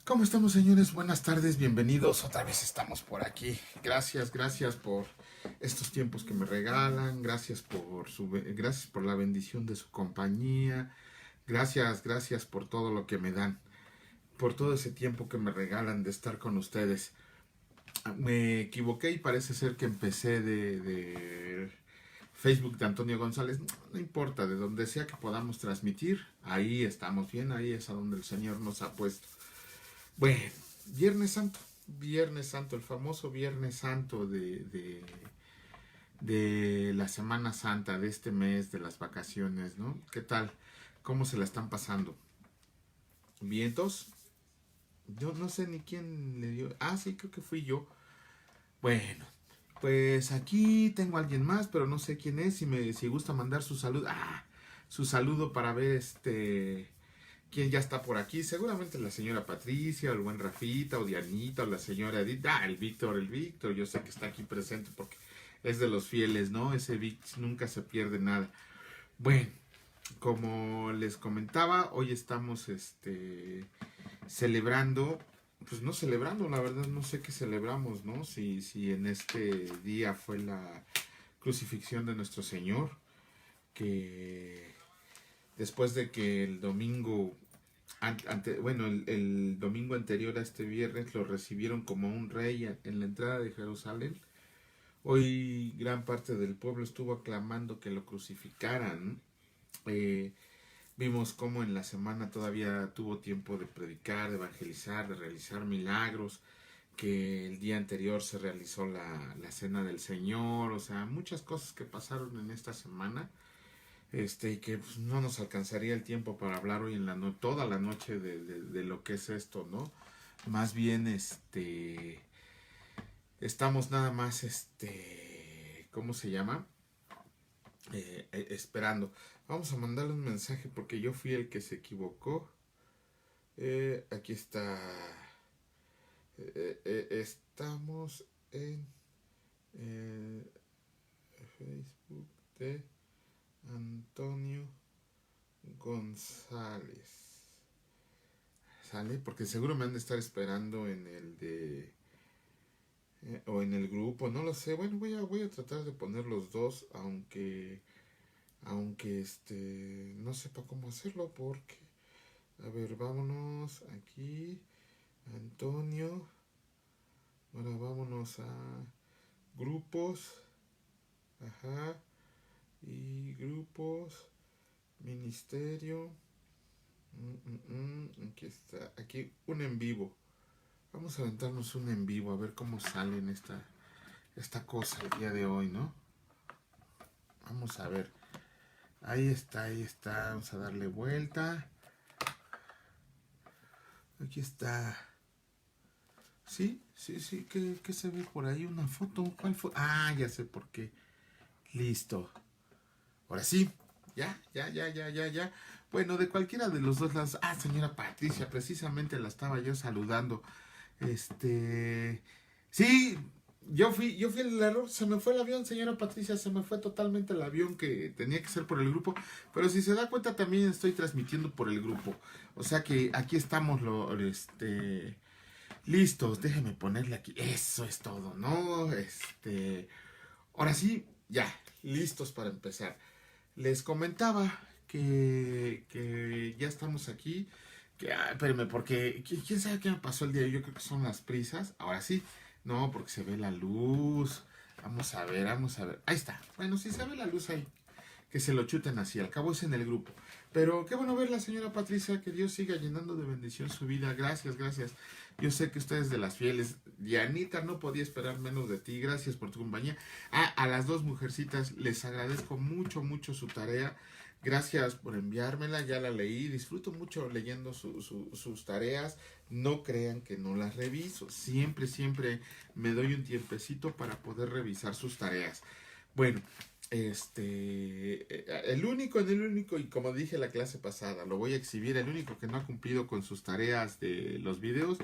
¿Cómo estamos, señores? Buenas tardes, bienvenidos. Otra vez estamos por aquí. Gracias por estos tiempos que me regalan. Gracias por la bendición de su compañía. Gracias por todo lo que me dan, por todo ese tiempo que me regalan de estar con ustedes. Me equivoqué y parece ser que empecé de Facebook de Antonio González. No importa, de donde sea que podamos transmitir, ahí estamos bien, ahí es a donde el Señor nos ha puesto. Bueno, Viernes Santo, el famoso Viernes Santo de la Semana Santa, de este mes, de las vacaciones, ¿no? ¿Qué tal? ¿Cómo se la están pasando? ¿Vientos? Yo no sé ni quién le dio. Ah, sí, creo que fui yo. Bueno, pues aquí tengo a alguien más, pero no sé quién es. Si gusta mandar su saludo. Ah, su saludo para ver quién ya está por aquí. Seguramente la señora Patricia, o el buen Rafita, o Dianita, o la señora Edith. Ah, el Víctor. Yo sé que está aquí presente porque es de los fieles, ¿no? Ese Víctor nunca se pierde nada. Bueno, como les comentaba, hoy estamos celebrando, pues no celebrando, la verdad no sé qué celebramos, ¿no? Si en este día fue la crucifixión de nuestro Señor, que después de que el domingo, el domingo anterior a este viernes lo recibieron como un rey en la entrada de Jerusalén, hoy gran parte del pueblo estuvo aclamando que lo crucificaran. Eh, Vimos cómo en la semana todavía tuvo tiempo de predicar, de evangelizar, de realizar milagros, que el día anterior se realizó la cena del Señor, o sea, muchas cosas que pasaron en esta semana, y que pues, no nos alcanzaría el tiempo para hablar hoy en toda la noche de lo que es esto, ¿no? Más bien, estamos nada más, ¿cómo se llama? Esperando. Vamos a mandarle un mensaje porque yo fui el que se equivocó. Aquí está. Estamos en eh, Facebook de Antonio González. ¿Sale? Porque seguro me han de estar esperando en el de... o en el grupo, no lo sé. Bueno, voy a tratar de poner los dos, aunque no sepa cómo hacerlo porque... A ver, vámonos aquí. Antonio. Ahora vámonos a grupos. Ajá. Y grupos. Ministerio. Aquí está. Aquí un en vivo. Vamos a aventarnos un en vivo. A ver cómo sale en esta cosa el día de hoy, ¿no? Vamos a ver. Ahí está, ahí está. Vamos a darle vuelta. Aquí está. Sí. ¿Qué se ve por ahí? Una foto. ¿Cuál fue? Ah, ya sé por qué. Listo. Ahora sí. Ya. Bueno, de cualquiera de los dos lados. Ah, señora Patricia, precisamente la estaba yo saludando. Sí, yo fui el error. Se me fue el avión, señora Patricia. Se me fue totalmente el avión que tenía que ser por el grupo. Pero si se da cuenta, también estoy transmitiendo por el grupo. O sea que aquí estamos, listos. Déjeme ponerle aquí. Eso es todo, ¿no? Ahora sí, ya, listos para empezar. Les comentaba que ya estamos aquí. Espérenme, porque quién sabe qué me pasó el día de hoy. Yo creo que son las prisas. Ahora sí, no, porque se ve la luz. Vamos a ver. Ahí está. Bueno, si se ve la luz ahí, que se lo chuten así. Al cabo es en el grupo. Pero qué bueno verla, señora Patricia. Que Dios siga llenando de bendición su vida. Gracias. Yo sé que usted es de las fieles. Dianita, no podía esperar menos de ti. Gracias por tu compañía. A las dos mujercitas les agradezco mucho su tarea. Gracias por enviármela, ya la leí. Disfruto mucho leyendo sus tareas. No crean que no las reviso. Siempre me doy un tiempecito para poder revisar sus tareas. Bueno, el único, y como dije la clase pasada, lo voy a exhibir, el único que no ha cumplido con sus tareas de los videos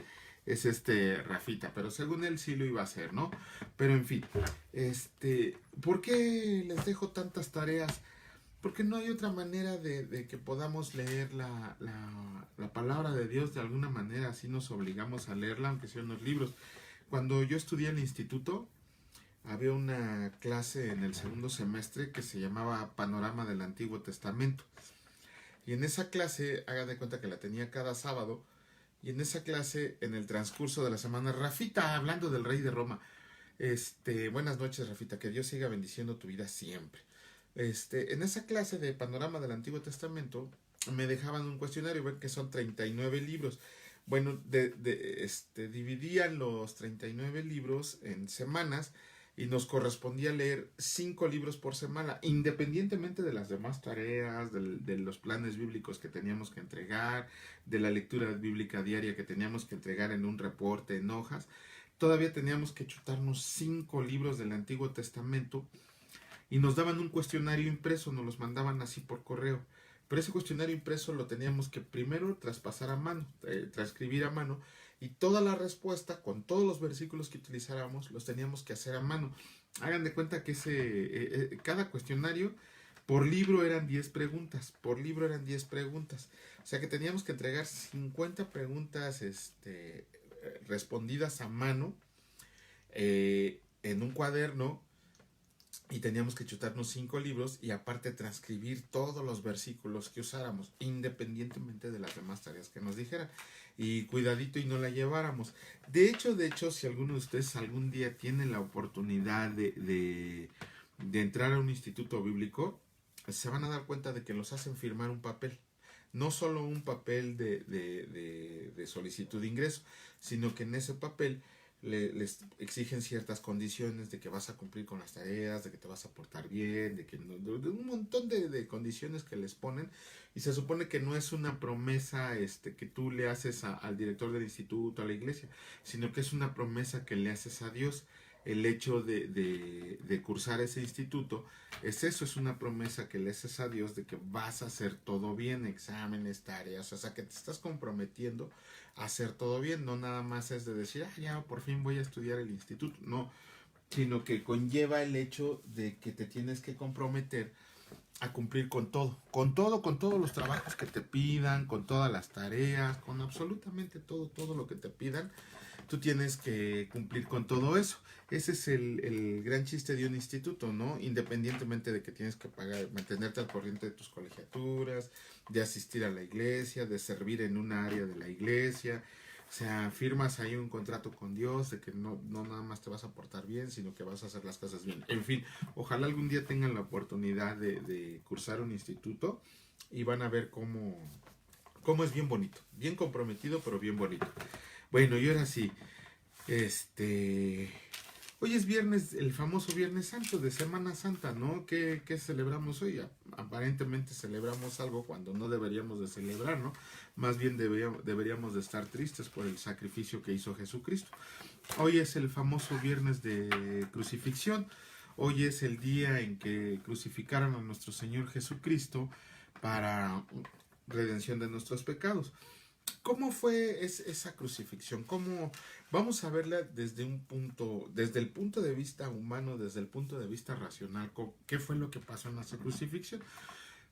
es Rafita, pero según él sí lo iba a hacer, ¿no? Pero en fin, ¿por qué les dejo tantas tareas? porque no hay otra manera de que podamos leer la palabra de Dios de alguna manera, así nos obligamos a leerla, aunque sean los libros. Cuando yo estudié en el instituto, había una clase en el segundo semestre que se llamaba Panorama del Antiguo Testamento. Y en esa clase, hagan de cuenta que la tenía cada sábado, y en esa clase, en el transcurso de la semana, Rafita, hablando del rey de Roma, buenas noches, Rafita, que Dios siga bendiciendo tu vida siempre. En esa clase de Panorama del Antiguo Testamento, me dejaban un cuestionario, ven que son 39 libros. Bueno, dividían los 39 libros en semanas y nos correspondía leer 5 libros por semana, independientemente de las demás tareas, de los planes bíblicos que teníamos que entregar, de la lectura bíblica diaria que teníamos que entregar en un reporte, en hojas. Todavía teníamos que chutarnos 5 libros del Antiguo Testamento y nos daban un cuestionario impreso, nos los mandaban así por correo. Pero ese cuestionario impreso lo teníamos que primero traspasar a mano, transcribir a mano, y toda la respuesta, con todos los versículos que utilizáramos, los teníamos que hacer a mano. Hagan de cuenta que cada cuestionario, por libro eran 10 preguntas, por libro eran 10 preguntas. O sea que teníamos que entregar 50 preguntas respondidas a mano en un cuaderno, y teníamos que chutarnos 5 libros y aparte transcribir todos los versículos que usáramos, independientemente de las demás tareas que nos dijeran. Y cuidadito y no la lleváramos. De hecho, si alguno de ustedes algún día tiene la oportunidad de entrar a un instituto bíblico, se van a dar cuenta de que los hacen firmar un papel. No solo un papel de solicitud de ingreso, sino que en ese papel les exigen ciertas condiciones de que vas a cumplir con las tareas, de que te vas a portar bien, de un montón de condiciones que les ponen, y se supone que no es una promesa que tú le haces al director del instituto, a la iglesia, sino que es una promesa que le haces a Dios. El hecho de cursar ese instituto es eso, es una promesa que le haces a Dios de que vas a hacer todo bien, exámenes, tareas, o sea que te estás comprometiendo a hacer todo bien, no nada más es de decir, ya por fin voy a estudiar el instituto, no, sino que conlleva el hecho de que te tienes que comprometer a cumplir con todo, con todos los trabajos que te pidan, con todas las tareas, con absolutamente todo lo que te pidan. Tú tienes que cumplir con todo eso. Ese es el gran chiste de un instituto, ¿no? Independientemente de que tienes que pagar, mantenerte al corriente de tus colegiaturas, de asistir a la iglesia, de servir en un área de la iglesia. O sea, firmas ahí un contrato con Dios de que no nada más te vas a portar bien, sino que vas a hacer las cosas bien. En fin, ojalá algún día tengan la oportunidad de cursar un instituto y van a ver cómo es bien bonito. Bien comprometido, pero bien bonito. Bueno, y ahora sí, hoy es viernes, el famoso Viernes Santo de Semana Santa, ¿no? ¿Qué celebramos hoy? Aparentemente celebramos algo cuando no deberíamos de celebrar, ¿no? Más bien deberíamos de estar tristes por el sacrificio que hizo Jesucristo. Hoy es el famoso viernes de crucifixión. Hoy es el día en que crucificaron a nuestro Señor Jesucristo para redención de nuestros pecados. ¿Cómo fue esa crucifixión? Vamos a verla desde el punto de vista humano, desde el punto de vista racional? ¿Qué fue lo que pasó en esa crucifixión?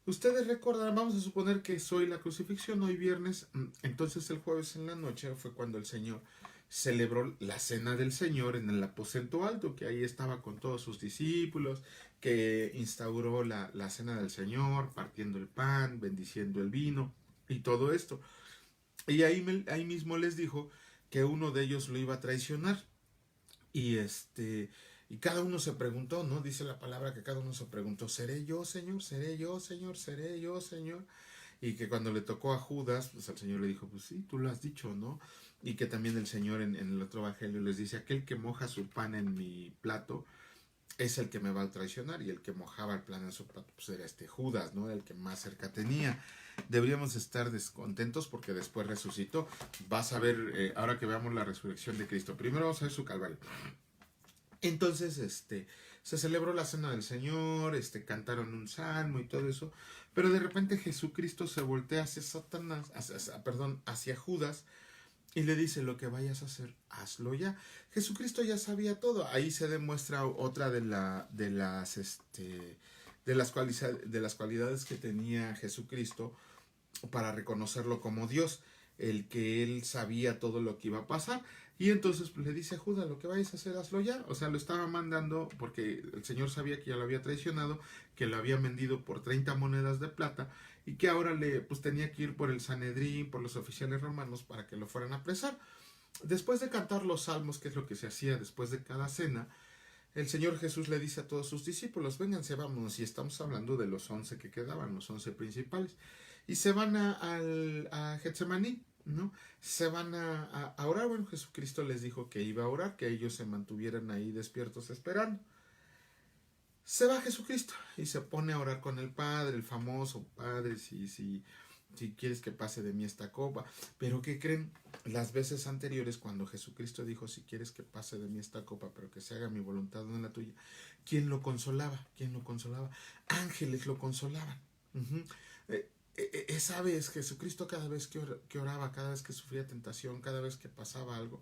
Ustedes recordarán, vamos a suponer que es hoy la crucifixión, hoy viernes, entonces el jueves en la noche fue cuando el Señor celebró la cena del Señor en el aposento alto, que ahí estaba con todos sus discípulos, que instauró la cena del Señor, partiendo el pan, bendiciendo el vino y todo esto. Y ahí mismo les dijo que uno de ellos lo iba a traicionar. Y y cada uno se preguntó, ¿no? Dice la palabra que cada uno se preguntó, ¿seré yo, Señor? ¿Seré yo, Señor? ¿Seré yo, Señor? Y que cuando le tocó a Judas, pues el Señor le dijo, pues sí, tú lo has dicho, ¿no? Y que también el Señor en el otro evangelio les dice, aquel que moja su pan en mi plato es el que me va a traicionar. Y el que mojaba el pan en su plato, pues era Judas, ¿no? El que más cerca tenía. Deberíamos estar descontentos porque después resucitó. Vas a ver, ahora que veamos la resurrección de Cristo, primero vamos a ver su calvario. Entonces, se celebró la cena del Señor, cantaron un salmo y todo eso, pero de repente Jesucristo se voltea hacia Satanás, hacia Judas, y le dice, lo que vayas a hacer, hazlo ya. Jesucristo ya sabía todo. Ahí se demuestra otra de las de las cualidades que tenía Jesucristo para reconocerlo como Dios, el que él sabía todo lo que iba a pasar. Y entonces pues, le dice a Judas, lo que vayas a hacer, hazlo ya. O sea, lo estaba mandando porque el Señor sabía que ya lo había traicionado, que lo había vendido por 30 monedas de plata y que ahora pues tenía que ir por el Sanedrín, por los oficiales romanos para que lo fueran a apresar. Después de cantar los salmos, que es lo que se hacía después de cada cena, el Señor Jesús le dice a todos sus discípulos, vénganse, vámonos, y estamos hablando de los 11 que quedaban, los 11 principales, y se van a Getsemaní, ¿no? Se van a orar. Bueno, Jesucristo les dijo que iba a orar, que ellos se mantuvieran ahí despiertos esperando. Se va Jesucristo y se pone a orar con el Padre, el famoso Padre, si quieres que pase de mí esta copa. Pero ¿qué creen? Las veces anteriores, cuando Jesucristo dijo, si quieres que pase de mí esta copa, pero que se haga mi voluntad, no la tuya, ¿quién lo consolaba? ¿Quién lo consolaba? Ángeles lo consolaban. Uh-huh. Esa vez, Jesucristo cada vez que oraba, cada vez que sufría tentación, cada vez que pasaba algo,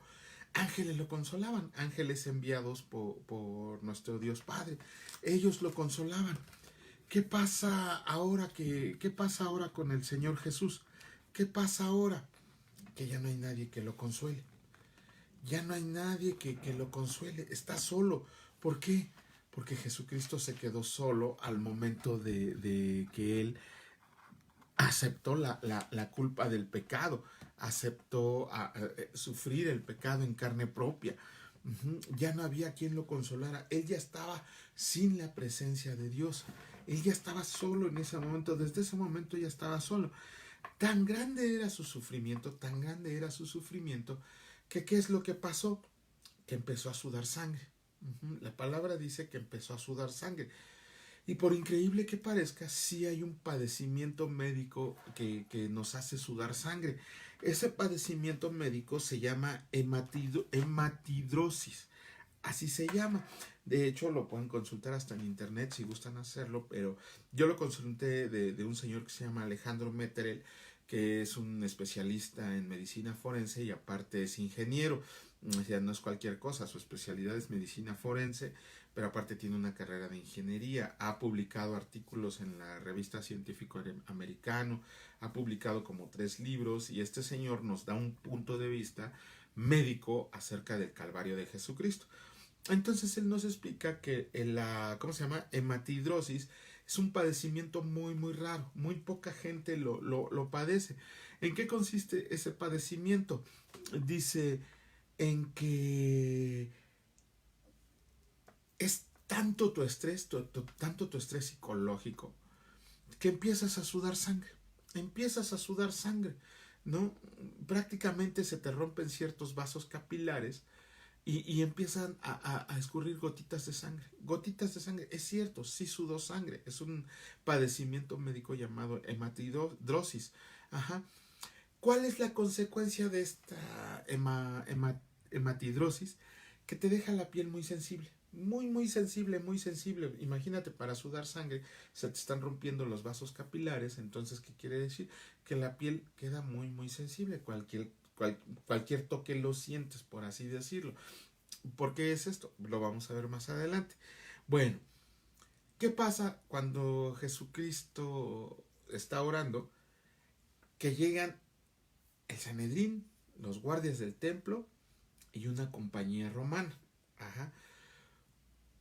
ángeles lo consolaban, ángeles enviados por nuestro Dios Padre. Ellos lo consolaban. ¿Qué pasa ahora qué pasa ahora con el Señor Jesús? ¿Qué pasa ahora? Que ya no hay nadie que lo consuele. Ya no hay nadie que lo consuele. Está solo. ¿Por qué? Porque Jesucristo se quedó solo al momento de que Él aceptó la culpa del pecado. Aceptó sufrir el pecado en carne propia. Ya no había quien lo consolara. Él ya estaba sin la presencia de Dios. Él ya estaba solo en ese momento. Desde ese momento ya estaba solo. Tan grande era su sufrimiento, que ¿qué es lo que pasó? Que empezó a sudar sangre. La palabra dice que empezó a sudar sangre. Y por increíble que parezca, sí hay un padecimiento médico que nos hace sudar sangre. Ese padecimiento médico se llama hematidrosis. Así se llama. De hecho, lo pueden consultar hasta en internet si gustan hacerlo, pero yo lo consulté de un señor que se llama Alejandro Metterel, que es un especialista en medicina forense y aparte es ingeniero. O sea, no es cualquier cosa, su especialidad es medicina forense, pero aparte tiene una carrera de ingeniería. Ha publicado artículos en la revista Científico Americano, ha publicado como 3 libros y este señor nos da un punto de vista médico acerca del Calvario de Jesucristo. Entonces él nos explica que ¿cómo se llama? Hematidrosis es un padecimiento muy muy raro, muy poca gente lo padece. ¿En qué consiste ese padecimiento? Dice en que es tanto tu estrés, tanto tu estrés psicológico, que empiezas a sudar sangre, ¿no? Prácticamente se te rompen ciertos vasos capilares y empiezan a escurrir gotitas de sangre. Es cierto, sí sudó sangre. Es un padecimiento médico llamado hematidrosis. Ajá. ¿Cuál es la consecuencia de esta hematidrosis? Que te deja la piel muy sensible. Muy sensible. Imagínate, para sudar sangre se te están rompiendo los vasos capilares. Entonces, ¿qué quiere decir? Que la piel queda muy sensible. Cualquier toque lo sientes, por así decirlo. ¿Por qué es esto? Lo vamos a ver más adelante. Bueno, ¿qué pasa cuando Jesucristo está orando? Que llegan el Sanedrín, los guardias del templo y una compañía romana. Ajá.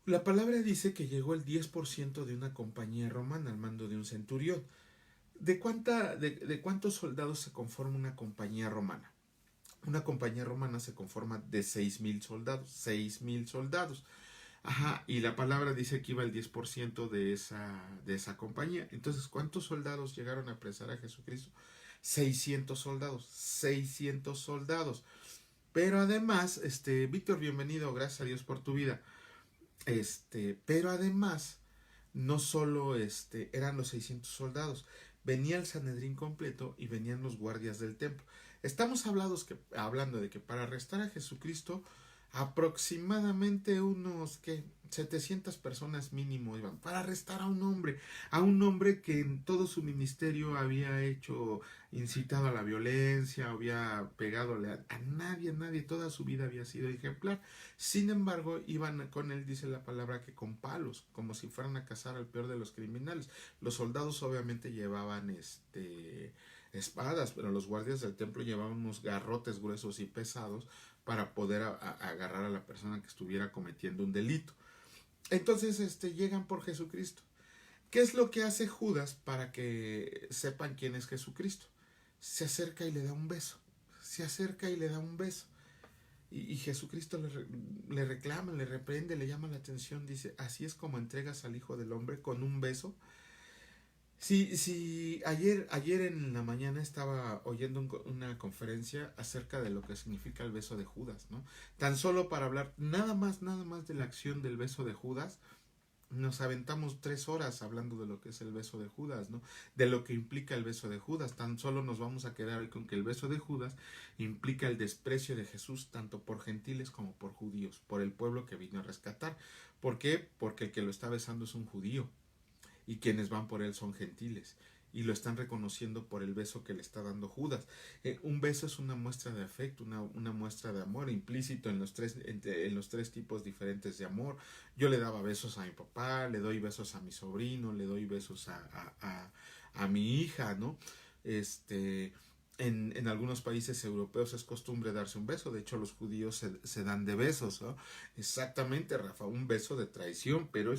La palabra dice que llegó el 10% de una compañía romana al mando de un centurión. ¿De cuántos soldados se conforma una compañía romana? Una compañía romana se conforma de 6,000 soldados. 6,000 soldados. Ajá, y la palabra dice que iba el 10% de esa compañía. Entonces, ¿cuántos soldados llegaron a apresar a Jesucristo? 600 soldados. 600 soldados. Pero además, Víctor, bienvenido, gracias a Dios por tu vida. Pero además, no solo eran los 600 soldados, venía el Sanedrín completo y venían los guardias del templo. Estamos hablando de que para arrestar a Jesucristo Aproximadamente unos, ¿qué? 700 personas mínimo iban para arrestar a un hombre que en todo su ministerio había hecho, incitado a la violencia, había pegado a nadie, toda su vida había sido ejemplar. Sin embargo, iban con él, dice la palabra, que con palos, como si fueran a cazar al peor de los criminales. Los soldados obviamente llevaban espadas, pero los guardias del templo llevaban unos garrotes gruesos y pesados para poder agarrar a la persona que estuviera cometiendo un delito. Entonces, llegan por Jesucristo. ¿Qué es lo que hace Judas para que sepan quién es Jesucristo? Se acerca y le da un beso. Se acerca y le da un beso. Y Jesucristo le reclama, le reprende, le llama la atención. Dice, así es como entregas al Hijo del Hombre, con un beso. Sí, ayer en la mañana estaba oyendo una conferencia acerca de lo que significa el beso de Judas, ¿no? Tan solo para hablar nada más de la acción del beso de Judas, nos aventamos 3 horas hablando de lo que es el beso de Judas, ¿no? De lo que implica el beso de Judas. Tan solo nos vamos a quedar hoy con que el beso de Judas implica el desprecio de Jesús tanto por gentiles como por judíos, por el pueblo que vino a rescatar. ¿Por qué? Porque el que lo está besando es un judío y quienes van por él son gentiles y lo están reconociendo por el beso que le está dando Judas. Un beso es una muestra de afecto, una muestra de amor implícito en los tres tipos diferentes de amor. Yo le daba besos a mi papá, le doy besos a mi sobrino, le doy besos a mi hija, ¿no? En algunos países europeos es costumbre darse un beso, de hecho los judíos se dan de besos, ¿no? Exactamente, Rafa, un beso de traición, pero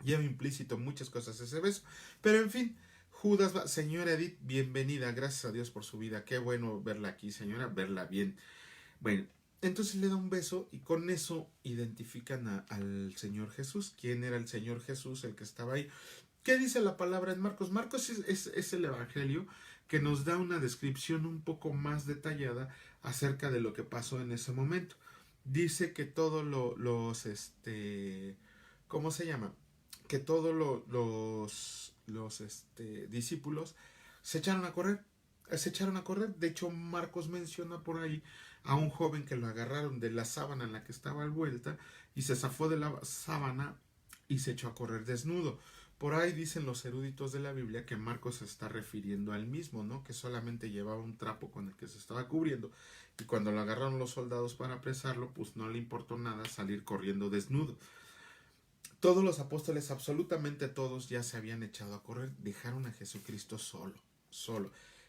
lleva implícito muchas cosas ese beso. Pero en fin, Judas va. Señora Edith, bienvenida, gracias a Dios por su vida. Qué bueno verla aquí, señora, verla bien. Bueno, entonces le da un beso y con eso identifican al Señor Jesús. ¿Quién era el Señor Jesús, el que estaba ahí? ¿Qué dice la palabra en Marcos? Marcos es el evangelio que nos da una descripción un poco más detallada acerca de lo que pasó en ese momento. Dice que todos ¿cómo se llama? Que todos los discípulos se echaron a correr. De hecho, Marcos menciona por ahí a un joven que lo agarraron de la sábana en la que estaba envuelta y se zafó de la sábana y se echó a correr desnudo. Por ahí dicen los eruditos de la Biblia que Marcos se está refiriendo al mismo, ¿no? Que solamente llevaba un trapo con el que se estaba cubriendo y cuando lo agarraron los soldados para apresarlo, pues no le importó nada salir corriendo desnudo. Todos los apóstoles, absolutamente todos, ya se habían echado a correr, dejaron a Jesucristo solo.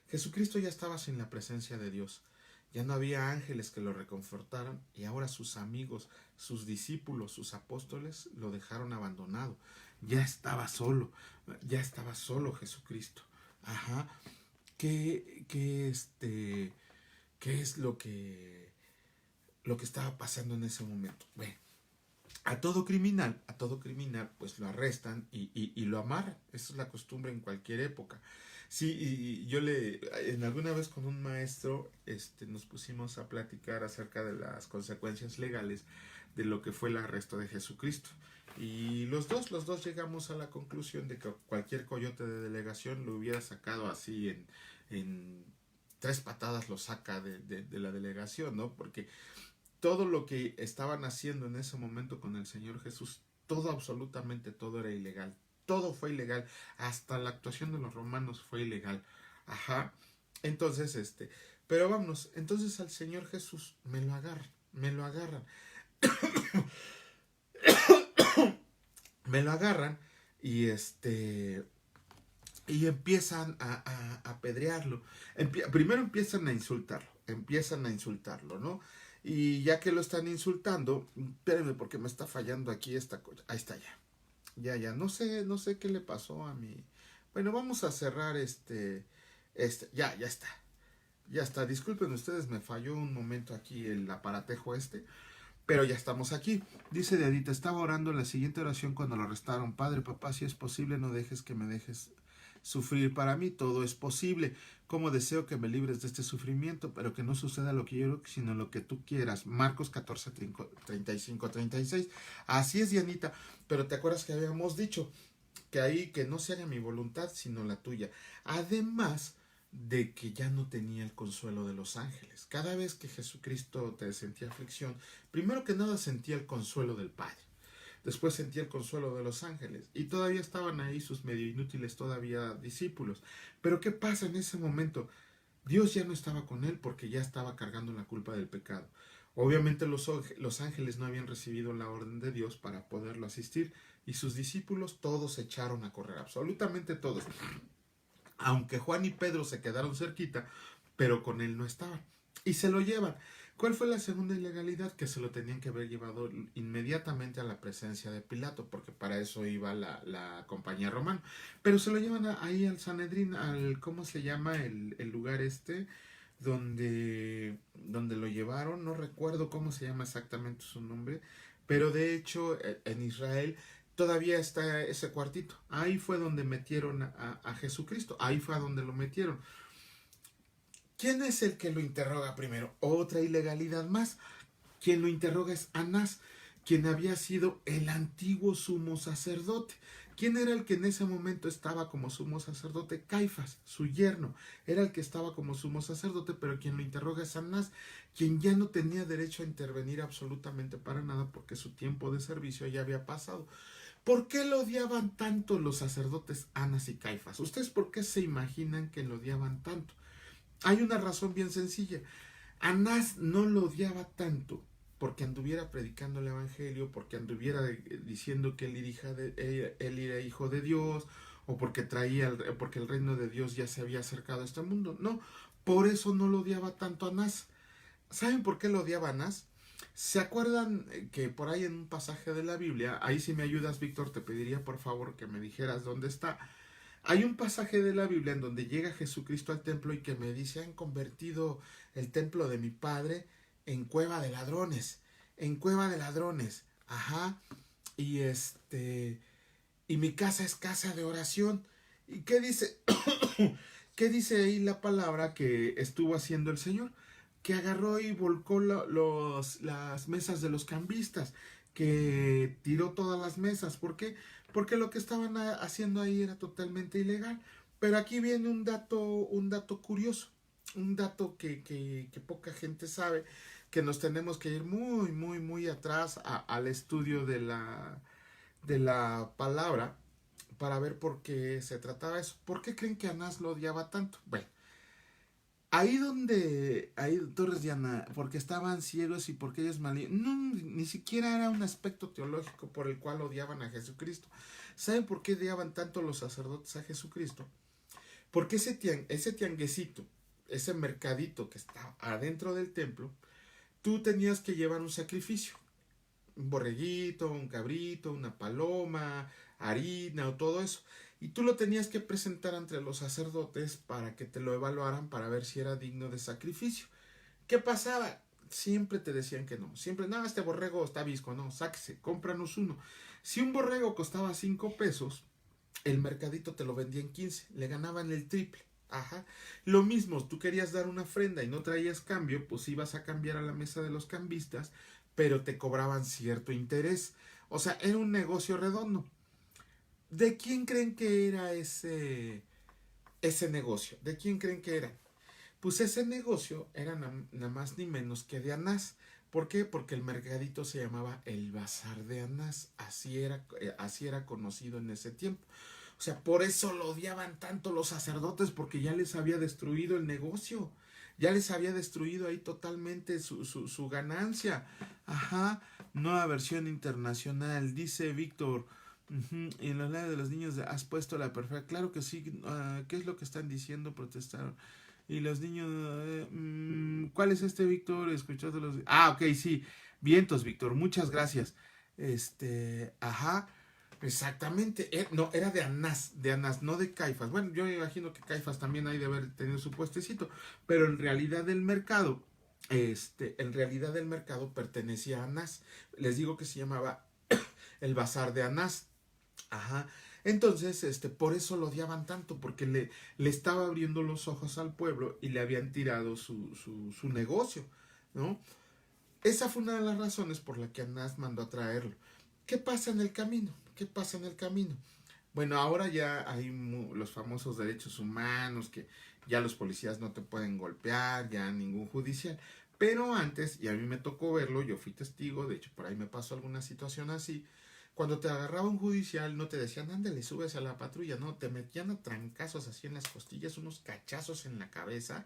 Jesucristo ya estaba sin la presencia de Dios, ya no había ángeles que lo reconfortaran y ahora sus amigos, sus discípulos, sus apóstoles lo dejaron abandonado. Ya estaba solo Jesucristo. Ajá. ¿Qué es lo que estaba pasando en ese momento? Bueno, a todo criminal, pues lo arrestan y lo amarran. Esa es la costumbre en cualquier época. Sí, y yo en alguna vez con un maestro, nos pusimos a platicar acerca de las consecuencias legales de lo que fue el arresto de Jesucristo. Y los dos llegamos a la conclusión de que cualquier coyote de delegación lo hubiera sacado así en 3 patadas, lo saca de la delegación, ¿no? Porque todo lo que estaban haciendo en ese momento con el Señor Jesús, todo, absolutamente todo era ilegal. Todo fue ilegal. Hasta la actuación de los romanos fue ilegal. Ajá. Entonces, pero vámonos. Entonces al Señor Jesús me lo agarran. Me lo agarran y y empiezan a apedrearlo. Primero empiezan a insultarlo, ¿no? Y ya que lo están insultando, espérenme porque me está fallando aquí esta cosa. Ahí está ya. Ya, no sé qué le pasó a mí. Bueno, vamos a cerrar ya está. Ya está, disculpen ustedes, me falló un momento aquí el aparatejo pero ya estamos aquí. Dice Dedita, estaba orando en la siguiente oración cuando lo arrestaron. Padre, papá, si es posible, no dejes que me dejes sufrir. Para mí todo es posible. Como deseo que me libres de este sufrimiento, pero que no suceda lo que yo quiero, sino lo que tú quieras. Marcos 14, 35, 36. Así es, Dianita. Pero te acuerdas que habíamos dicho que ahí que no se haga mi voluntad, sino la tuya. Además, de que ya no tenía el consuelo de los ángeles. Cada vez que Jesucristo te sentía aflicción, primero que nada sentía el consuelo del Padre. Después sentía el consuelo de los ángeles. Y todavía estaban ahí sus medio inútiles todavía discípulos. Pero ¿qué pasa en ese momento? Dios ya no estaba con él porque ya estaba cargando la culpa del pecado. Obviamente los ángeles no habían recibido la orden de Dios para poderlo asistir. Y sus discípulos todos se echaron a correr. Absolutamente todos. Aunque Juan y Pedro se quedaron cerquita, pero con él no estaban. Y se lo llevan. ¿Cuál fue la segunda ilegalidad? Que se lo tenían que haber llevado inmediatamente a la presencia de Pilato, porque para eso iba la compañía romana. Pero se lo llevan ahí al Sanedrín, al, ¿cómo se llama el lugar este? Donde lo llevaron, no recuerdo cómo se llama exactamente su nombre, pero de hecho en Israel todavía está ese cuartito. Ahí fue donde metieron a Jesucristo, ahí fue a donde lo metieron. ¿Quién es el que lo interroga primero? Otra ilegalidad más. Quien lo interroga es Anás, quien había sido el antiguo sumo sacerdote. ¿Quién era el que en ese momento estaba como sumo sacerdote? Caifás, su yerno, era el que estaba como sumo sacerdote, pero quien lo interroga es Anás, quien ya no tenía derecho a intervenir absolutamente para nada porque su tiempo de servicio ya había pasado. ¿Por qué lo odiaban tanto los sacerdotes Anás y Caifás? ¿Ustedes por qué se imaginan que lo odiaban tanto? Hay una razón bien sencilla. Anás no lo odiaba tanto porque anduviera predicando el evangelio, porque anduviera diciendo que él era hijo de Dios, o porque porque el reino de Dios ya se había acercado a este mundo. No, por eso no lo odiaba tanto a Anás. ¿Saben por qué lo odiaba a Anás? ¿Se acuerdan que por ahí en un pasaje de la Biblia, ahí si me ayudas, Víctor, te pediría por favor que me dijeras dónde está? Hay un pasaje de la Biblia en donde llega Jesucristo al templo y que me dice, han convertido el templo de mi padre en cueva de ladrones, en cueva de ladrones, ajá, y y mi casa es casa de oración. ¿Y qué dice? ¿Qué dice ahí la palabra que estuvo haciendo el Señor? Que agarró y volcó las mesas de los cambistas, que tiró todas las mesas. ¿Por qué? Porque lo que estaban haciendo ahí era totalmente ilegal. Pero aquí viene un dato curioso, un dato que poca gente sabe, que nos tenemos que ir muy, muy, muy atrás al estudio de la palabra para ver por qué se trataba eso. ¿Por qué creen que Anás lo odiaba tanto? Bueno, ahí Torres Diana, porque estaban ciegos y porque ellos malignos, no, ni siquiera era un aspecto teológico por el cual odiaban a Jesucristo. ¿Saben por qué odiaban tanto los sacerdotes a Jesucristo? Porque ese tianguecito, ese mercadito que está adentro del templo, tú tenías que llevar un sacrificio. Un borreguito, un cabrito, una paloma, harina o todo eso. Y tú lo tenías que presentar entre los sacerdotes para que te lo evaluaran para ver si era digno de sacrificio. ¿Qué pasaba? Siempre te decían que no. Siempre, no, este borrego está visco, no, sáquese, cómpranos uno. Si un borrego costaba 5 pesos, el mercadito te lo vendía en 15, le ganaban el triple. Ajá. Lo mismo, tú querías dar una ofrenda y no traías cambio, pues ibas a cambiar a la mesa de los cambistas, pero te cobraban cierto interés. O sea, era un negocio redondo. ¿De quién creen que era ese negocio? ¿De quién creen que era? Pues ese negocio era nada más ni menos que de Anás. ¿Por qué? Porque el mercadito se llamaba el Bazar de Anás. Así era conocido en ese tiempo. O sea, por eso lo odiaban tanto los sacerdotes, porque ya les había destruido el negocio. Ya les había destruido ahí totalmente su ganancia. Ajá. Nueva versión internacional. Dice Víctor. Y en los labios de los niños has puesto la perfecta. Claro que sí. ¿Qué es lo que están diciendo? Protestaron. Y los niños, ¿cuál es este, Víctor? Escuchando los... Ah, ok, sí. Vientos, Víctor, muchas gracias. Ajá, exactamente. No, era de Anás, no de Caifás. Bueno, yo me imagino que Caifás también hay de haber tenido su puestecito, pero en realidad el mercado pertenecía a Anás. Les digo que se llamaba el Bazar de Anás. Ajá. Entonces, por eso lo odiaban tanto, porque le estaba abriendo los ojos al pueblo y le habían tirado su negocio, ¿no? Esa fue una de las razones por la que Anás mandó a traerlo. ¿Qué pasa en el camino? ¿Qué pasa en el camino? Bueno, ahora ya hay los famosos derechos humanos ya los policías no te pueden golpear, ya ningún judicial. Pero antes, y a mí me tocó verlo, yo fui testigo, de hecho por ahí me pasó alguna situación así, cuando te agarraba un judicial no te decían, ándale, subes a la patrulla, no, te metían a trancazos así en las costillas, unos cachazos en la cabeza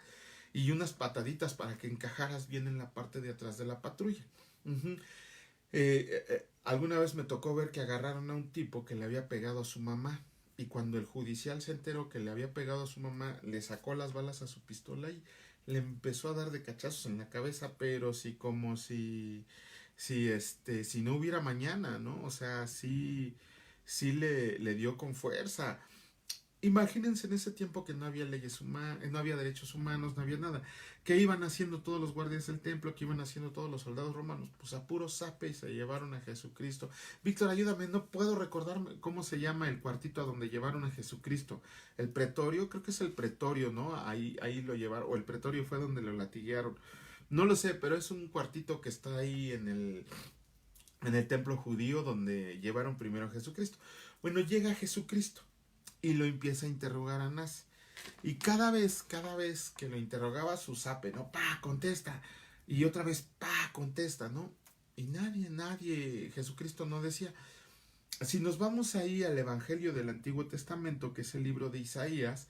y unas pataditas para que encajaras bien en la parte de atrás de la patrulla. Uh-huh. Alguna vez me tocó ver que agarraron a un tipo que le había pegado a su mamá y cuando el judicial se enteró que le había pegado a su mamá, le sacó las balas a su pistola y le empezó a dar de cachazos en la cabeza, pero sí como si no hubiera mañana, ¿no? O sea, sí le dio con fuerza. Imagínense en ese tiempo que no había leyes humanas, no había derechos humanos, no había nada. ¿Qué iban haciendo todos los guardias del templo? ¿Qué iban haciendo todos los soldados romanos? Pues a puro zape y se llevaron a Jesucristo. Víctor, ayúdame, no puedo recordarme cómo se llama el cuartito a donde llevaron a Jesucristo. El pretorio, creo que es el pretorio, ¿no? Ahí lo llevaron, o el pretorio fue donde lo latiguearon. No lo sé, pero es un cuartito que está ahí en el templo judío donde llevaron primero a Jesucristo. Bueno, llega Jesucristo y lo empieza a interrogar a Anás. Y cada vez que lo interrogaba su zape, ¿no? Pa, contesta. Y otra vez, pa, contesta, ¿no? Y nadie, Jesucristo no decía. Si nos vamos ahí al Evangelio del Antiguo Testamento, que es el libro de Isaías,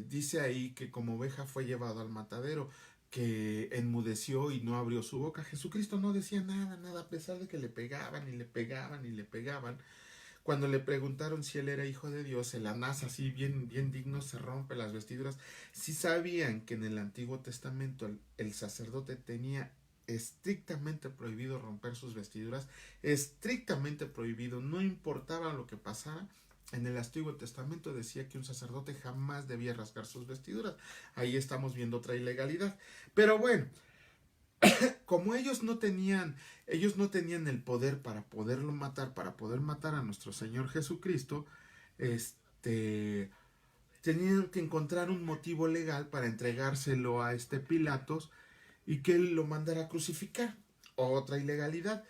dice ahí que como oveja fue llevado al matadero, que enmudeció y no abrió su boca. Jesucristo no decía nada, a pesar de que le pegaban y le pegaban y le pegaban. Cuando le preguntaron si él era hijo de Dios, el Anás así bien digno se rompe las vestiduras. Si sabían que en el Antiguo Testamento el sacerdote tenía estrictamente prohibido romper sus vestiduras, estrictamente prohibido, no importaba lo que pasara. En el Antiguo Testamento decía que un sacerdote jamás debía rasgar sus vestiduras. Ahí estamos viendo otra ilegalidad. Pero bueno, como ellos no tenían el poder para poderlo matar, para poder matar a nuestro Señor Jesucristo, tenían que encontrar un motivo legal para entregárselo a Pilatos y que él lo mandara a crucificar. Otra ilegalidad.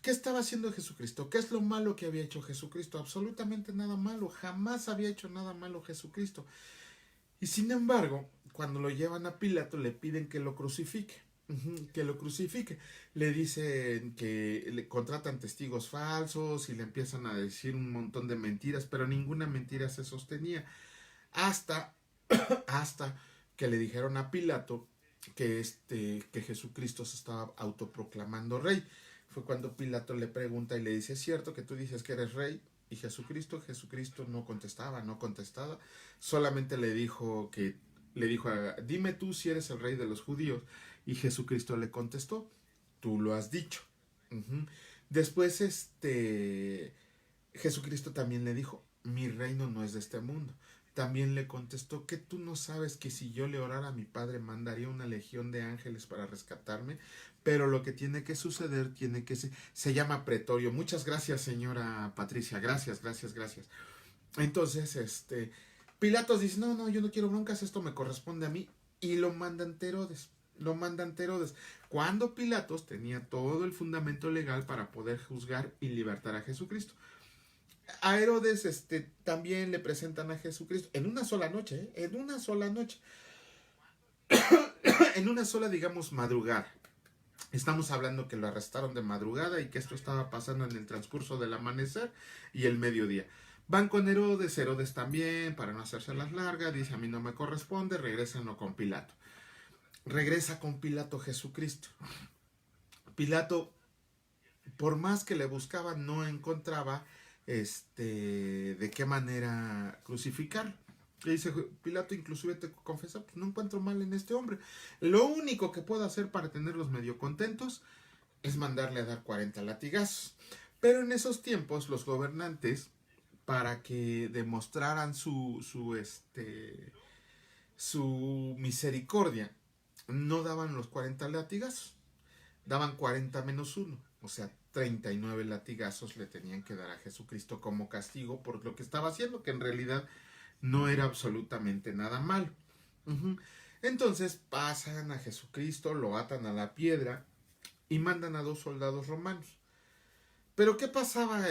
¿Qué estaba haciendo Jesucristo? ¿Qué es lo malo que había hecho Jesucristo? Absolutamente nada malo. Jamás había hecho nada malo Jesucristo. Y sin embargo, cuando lo llevan a Pilato, le piden que lo crucifique. Que lo crucifique. Le dicen que le contratan testigos falsos y le empiezan a decir un montón de mentiras, pero ninguna mentira se sostenía. Hasta, hasta que le dijeron a Pilato que Jesucristo se estaba autoproclamando rey. Fue cuando Pilato le pregunta y le dice, ¿es cierto que tú dices que eres rey? Y Jesucristo no contestaba, solamente le dijo, dime tú si eres el rey de los judíos. Y Jesucristo le contestó, tú lo has dicho. Uh-huh. Después Jesucristo también le dijo, mi reino no es de este mundo. También le contestó, que tú no sabes que si yo le orara a mi padre mandaría una legión de ángeles para rescatarme, pero lo que tiene que suceder se llama pretorio. Muchas gracias, señora Patricia, gracias. Entonces, Pilatos dice, no, yo no quiero broncas, esto me corresponde a mí, y lo manda ante Herodes. Cuando Pilatos tenía todo el fundamento legal para poder juzgar y libertar a Jesucristo. A Herodes también le presentan a Jesucristo en una sola noche, en una sola, digamos, madrugada. Estamos hablando que lo arrestaron de madrugada y que esto estaba pasando en el transcurso del amanecer y el mediodía. Van con Herodes también, para no hacerse las largas, dice, a mí no me corresponde, regrésenlo con Pilato. Regresa con Pilato Jesucristo. Pilato, por más que le buscaba, no encontraba de qué manera crucificarlo. Le dice Pilato, inclusive te confesa, pues no encuentro mal en este hombre. Lo único que puedo hacer para tenerlos medio contentos es mandarle a dar 40 latigazos. Pero en esos tiempos los gobernantes, para que demostraran su misericordia, no daban los 40 latigazos, daban 40 menos 1, o sea, 39 latigazos le tenían que dar a Jesucristo como castigo por lo que estaba haciendo, que en realidad no era absolutamente nada malo. Uh-huh. Entonces pasan a Jesucristo, lo atan a la piedra y mandan a 2 soldados romanos. Pero ¿qué pasaba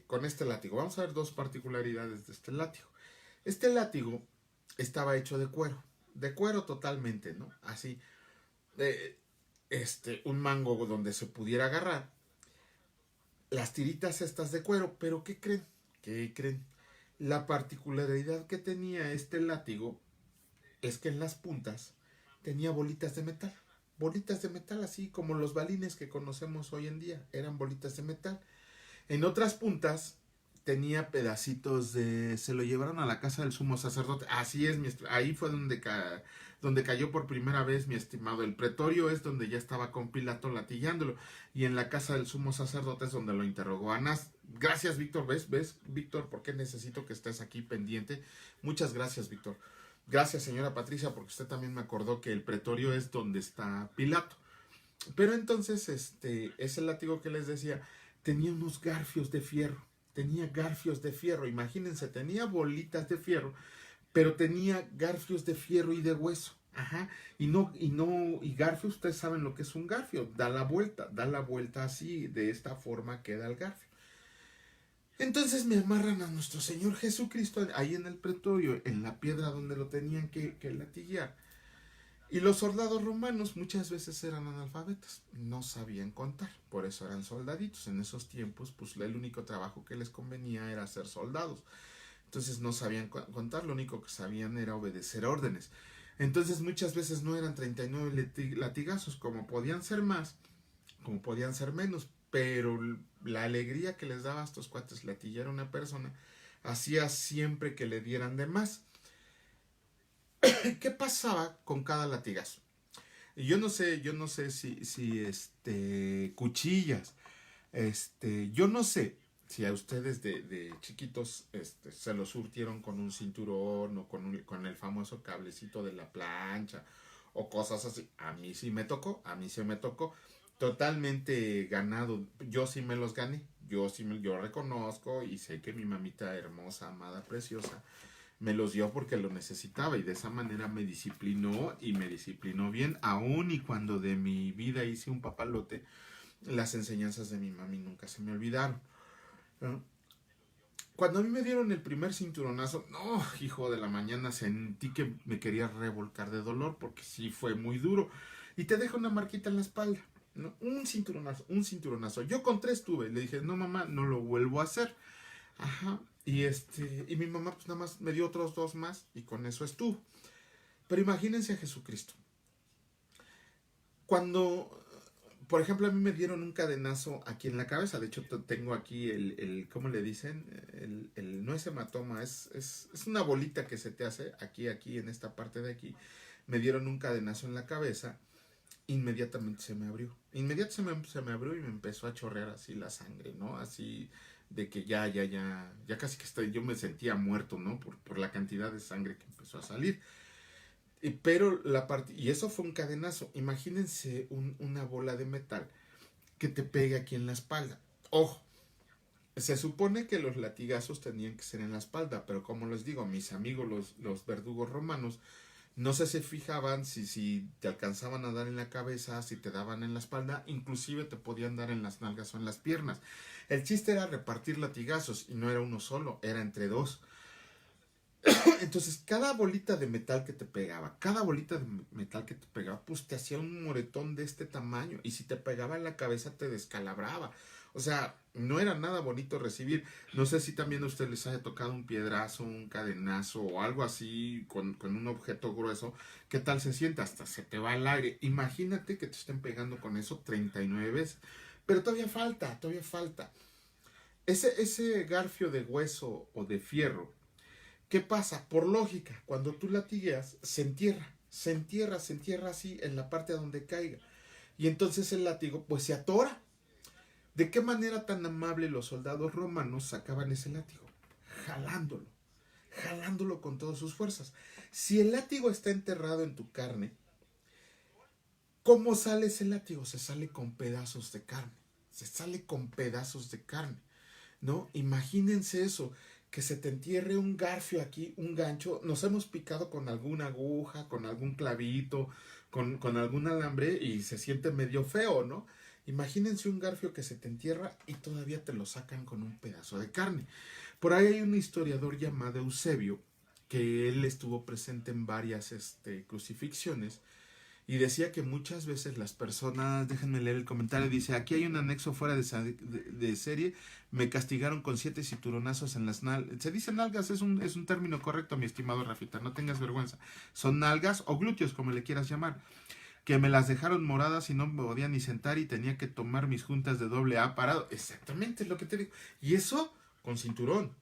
con este látigo? Vamos a ver 2 particularidades de este látigo. Este látigo estaba hecho de cuero totalmente, ¿no? Así, eh, un mango donde se pudiera agarrar, las tiritas estas de cuero, pero ¿qué creen? ¿Qué creen? La particularidad que tenía este látigo es que en las puntas tenía bolitas de metal así como los balines que conocemos hoy en día, eran bolitas de metal. En otras puntas tenía pedacitos se lo llevaron a la casa del sumo sacerdote. Así es, ahí fue donde cayó por primera vez mi estimado. El pretorio es donde ya estaba con Pilato latillándolo. Y en la casa del sumo sacerdote es donde lo interrogó Anás. Gracias, Víctor. ¿Ves, Víctor, por qué necesito que estés aquí pendiente? Muchas gracias, Víctor. Gracias, señora Patricia, porque usted también me acordó que el pretorio es donde está Pilato. Pero entonces, ese látigo que les decía, tenía unos garfios de fierro. Tenía garfios de fierro. Imagínense, tenía bolitas de fierro, pero tenía garfios de fierro y de hueso. Ajá. Y garfio, ustedes saben lo que es un garfio. Da la vuelta así, de esta forma queda el garfio. Entonces me amarran a nuestro Señor Jesucristo ahí en el pretorio, en la piedra donde lo tenían que latillar. Y los soldados romanos muchas veces eran analfabetas, no sabían contar, por eso eran soldaditos. En esos tiempos, pues el único trabajo que les convenía era ser soldados. Entonces no sabían contar, lo único que sabían era obedecer órdenes. Entonces muchas veces no eran 39 latigazos, como podían ser más, como podían ser menos, pero la alegría que les daba a estos cuates latillar a una persona hacía siempre que le dieran de más. ¿Qué pasaba con cada latigazo? Yo no sé si cuchillas, yo no sé si a ustedes de chiquitos se los surtieron con un cinturón o con el famoso cablecito de la plancha o cosas así. A mí sí me tocó totalmente ganado. Yo sí me los gané, yo reconozco y sé que mi mamita hermosa, amada, preciosa, me los dio porque lo necesitaba y de esa manera me disciplinó y me disciplinó bien, aun y cuando de mi vida hice un papalote, las enseñanzas de mi mami nunca se me olvidaron, ¿no? Cuando a mí me dieron el primer cinturonazo, no, hijo de la mañana, sentí que me quería revolcar de dolor porque sí fue muy duro y te deja una marquita en la espalda, ¿no? Un cinturonazo, un cinturonazo. Yo con 3 tuve, le dije, no mamá, no lo vuelvo a hacer. Ajá. Y mi mamá pues nada más me dio otros 2 más y con eso estuvo. Pero imagínense a Jesucristo. Cuando, por ejemplo, a mí me dieron un cadenazo aquí en la cabeza. De hecho, tengo aquí ¿cómo le dicen? No es hematoma, es una bolita que se te hace aquí, en esta parte de aquí. Me dieron un cadenazo en la cabeza. Inmediatamente se me abrió. Inmediatamente se me abrió y me empezó a chorrear así la sangre, ¿no? Así de que ya casi que yo me sentía muerto, ¿no? Por la cantidad de sangre que empezó a salir. Pero y eso fue un cadenazo. Imagínense una bola de metal que te pegue aquí en la espalda. Ojo, se supone que los latigazos tenían que ser en la espalda, pero como les digo, mis amigos los verdugos romanos no sé si fijaban si te alcanzaban a dar en la cabeza, si te daban en la espalda, inclusive te podían dar en las nalgas o en las piernas. El chiste era repartir latigazos y no era uno solo, era entre 2. Entonces, cada bolita de metal que te pegaba, pues te hacía un moretón de este tamaño. Y si te pegaba en la cabeza, te descalabraba. O sea, no era nada bonito recibir. No sé si también a usted les haya tocado un piedrazo, un cadenazo o algo así con un objeto grueso. ¿Qué tal se siente? Hasta se te va el aire. Imagínate que te estén pegando con eso 39 veces. Pero todavía falta, todavía falta. Ese garfio de hueso o de fierro, ¿qué pasa? Por lógica, cuando tú latigueas, se entierra así en la parte donde caiga. Y entonces el látigo pues se atora. ¿De qué manera tan amable los soldados romanos sacaban ese látigo? Jalándolo, jalándolo con todas sus fuerzas. Si el látigo está enterrado en tu carne, ¿cómo sale ese látigo? Se sale con pedazos de carne. Se sale con pedazos de carne. ¿No? Imagínense eso, que se te entierre un garfio aquí, un gancho. Nos hemos picado con alguna aguja, con algún clavito, con algún alambre y se siente medio feo, ¿no? Imagínense un garfio que se te entierra y todavía te lo sacan con un pedazo de carne. Por ahí hay un historiador llamado Eusebio que él estuvo presente en varias crucifixiones y decía que muchas veces las personas, déjenme leer el comentario, dice, aquí hay un anexo fuera de serie, me castigaron con 7 cinturonazos en las nalgas. Se dice nalgas, es un término correcto, mi estimado Rafita, no tengas vergüenza. Son nalgas o glúteos, como le quieras llamar. Que me las dejaron moradas y no me podía ni sentar y tenía que tomar mis juntas de doble A parado. Exactamente es lo que te digo. Y eso con cinturón.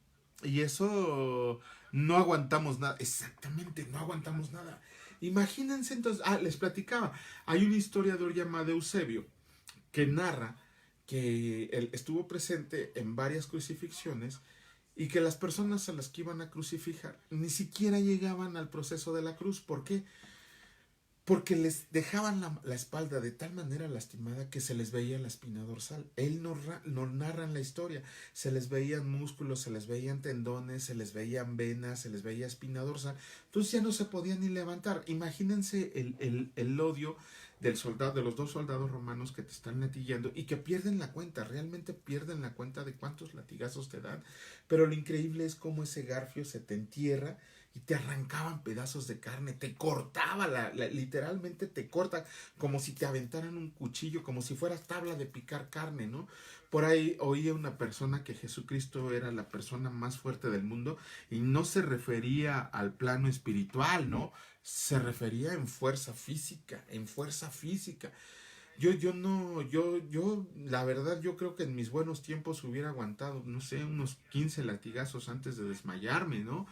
Y eso no aguantamos nada. Exactamente, no aguantamos nada. Imagínense entonces, les platicaba, hay un historiador llamado Eusebio que narra que él estuvo presente en varias crucifixiones y que las personas a las que iban a crucificar ni siquiera llegaban al proceso de la cruz. ¿Por qué? Porque les dejaban la espalda de tal manera lastimada que se les veía la espina dorsal. Él nos narra en la historia. Se les veían músculos, se les veían tendones, se les veían venas, se les veía espina dorsal. Entonces ya no se podían ni levantar. Imagínense el odio del soldado, de los 2 soldados romanos que te están latillando y que pierden la cuenta, realmente pierden la cuenta de cuántos latigazos te dan. Pero lo increíble es cómo ese garfio se te entierra y te arrancaban pedazos de carne, te cortaba, literalmente te corta, como si te aventaran un cuchillo, como si fueras tabla de picar carne, ¿no? Por ahí oía una persona que Jesucristo era la persona más fuerte del mundo y no se refería al plano espiritual, ¿no? Se refería en fuerza física, en fuerza física. La verdad, yo creo que en mis buenos tiempos hubiera aguantado, no sé, unos 15 latigazos antes de desmayarme, ¿no?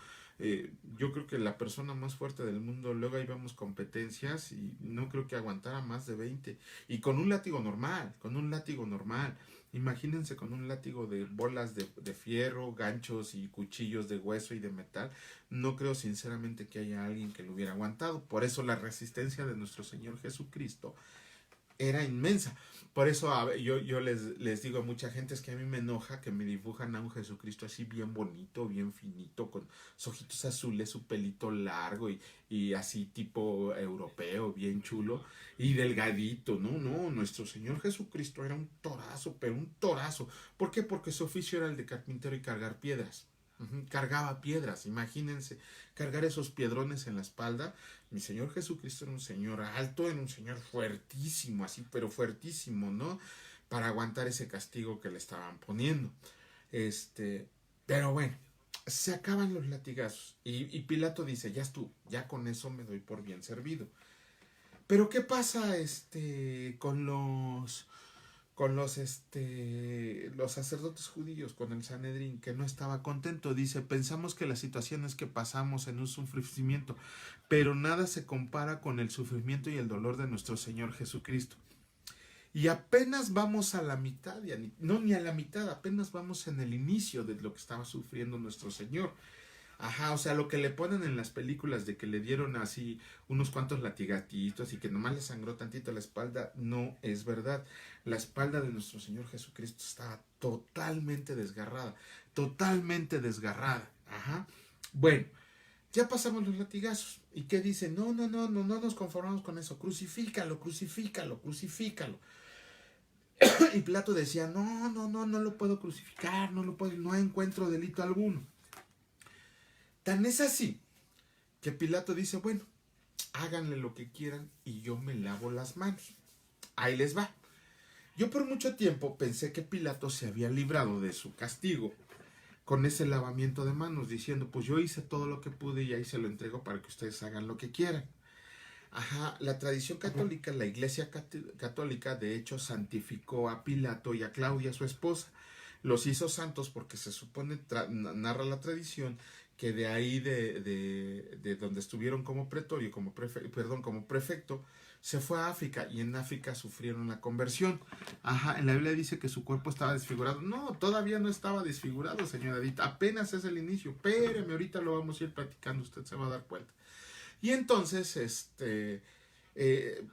Yo creo que la persona más fuerte del mundo, luego íbamos competencias y no creo que aguantara más de 20. Y con un látigo normal, con un látigo normal. Imagínense con un látigo de bolas de fierro, ganchos y cuchillos de hueso y de metal. No creo sinceramente que haya alguien que lo hubiera aguantado. Por eso la resistencia de nuestro Señor Jesucristo era inmensa. Por eso yo les digo a mucha gente, es que a mí me enoja que me dibujan a un Jesucristo así bien bonito, bien finito, con sus ojitos azules, su pelito largo y así tipo europeo, bien chulo y delgadito. No, no, nuestro Señor Jesucristo era un torazo, pero un torazo. ¿Por qué? Porque su oficio era el de carpintero y cargar piedras. Cargaba piedras, imagínense, cargar esos piedrones en la espalda. Mi Señor Jesucristo era un Señor alto, era un Señor fuertísimo, así, pero fuertísimo, ¿no? Para aguantar ese castigo que le estaban poniendo. Pero bueno, se acaban los latigazos. Y Pilato dice, ya estuvo, ya con eso me doy por bien servido. Pero ¿qué pasa con los sacerdotes judíos, con el Sanedrín, que no estaba contento? Dice, pensamos que las situaciones que pasamos en un sufrimiento, pero nada se compara con el sufrimiento y el dolor de nuestro Señor Jesucristo. Y apenas vamos a la mitad, ni a la mitad, apenas vamos en el inicio de lo que estaba sufriendo nuestro Señor. Ajá, o sea, lo que le ponen en las películas de que le dieron así unos cuantos latigatitos y que nomás le sangró tantito la espalda, no es verdad. La espalda de nuestro Señor Jesucristo estaba totalmente desgarrada, totalmente desgarrada. Ajá. Bueno, ya pasamos los latigazos. ¿Y qué dice? No, no, no, no, no nos conformamos con eso. Crucifícalo, crucifícalo, crucifícalo. Y Pilato decía, no, no, no, no lo puedo crucificar, no encuentro delito alguno. Tan es así que Pilato dice, bueno, háganle lo que quieran y yo me lavo las manos. Ahí les va. Yo por mucho tiempo pensé que Pilato se había librado de su castigo con ese lavamiento de manos, diciendo, pues yo hice todo lo que pude y ahí se lo entrego para que ustedes hagan lo que quieran. Ajá, la tradición católica, la iglesia católica, de hecho, santificó a Pilato y a Claudia, su esposa. Los hizo santos porque se supone, narra la tradición, que de ahí de donde estuvieron como pretorio, como prefecto, se fue a África y en África sufrieron la conversión. Ajá, en la Biblia dice que su cuerpo estaba desfigurado. No, todavía no estaba desfigurado, señora Edith. Apenas es el inicio. Espéreme, ahorita lo vamos a ir platicando, usted se va a dar cuenta. Y entonces,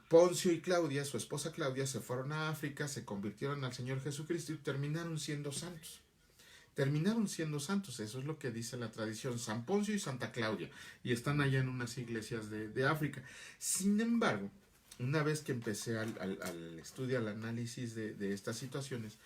Poncio y Claudia, su esposa Claudia, se fueron a África, se convirtieron al Señor Jesucristo y terminaron siendo santos. Terminaron siendo santos, eso es lo que dice la tradición, San Poncio y Santa Claudia, y están allá en unas iglesias de África. Sin embargo, una vez que empecé al estudio, al análisis de estas situaciones,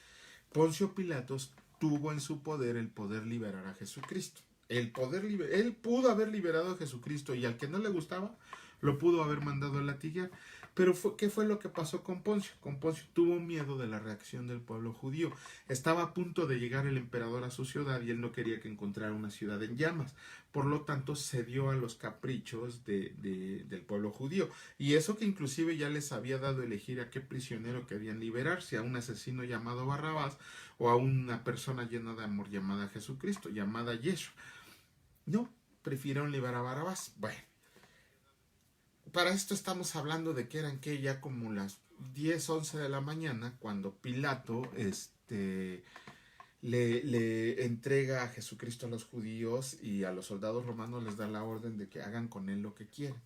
Poncio Pilatos tuvo en su poder el poder liberar a Jesucristo. Él pudo haber liberado a Jesucristo y al que no le gustaba, lo pudo haber mandado a latigar. Pero ¿qué fue lo que pasó con Poncio? Con Poncio tuvo miedo de la reacción del pueblo judío. Estaba a punto de llegar el emperador a su ciudad y él no quería que encontrara una ciudad en llamas. Por lo tanto, cedió a los caprichos del pueblo judío. Y eso que inclusive ya les había dado a elegir a qué prisionero querían liberar, si a un asesino llamado Barrabás o a una persona llena de amor llamada Jesucristo, llamada Yeshua. No, prefirieron liberar a Barrabás. Bueno, para esto estamos hablando de que eran que ya como las 10, 11 de la mañana, cuando Pilato le entrega a Jesucristo a los judíos y a los soldados romanos les da la orden de que hagan con él lo que quieran.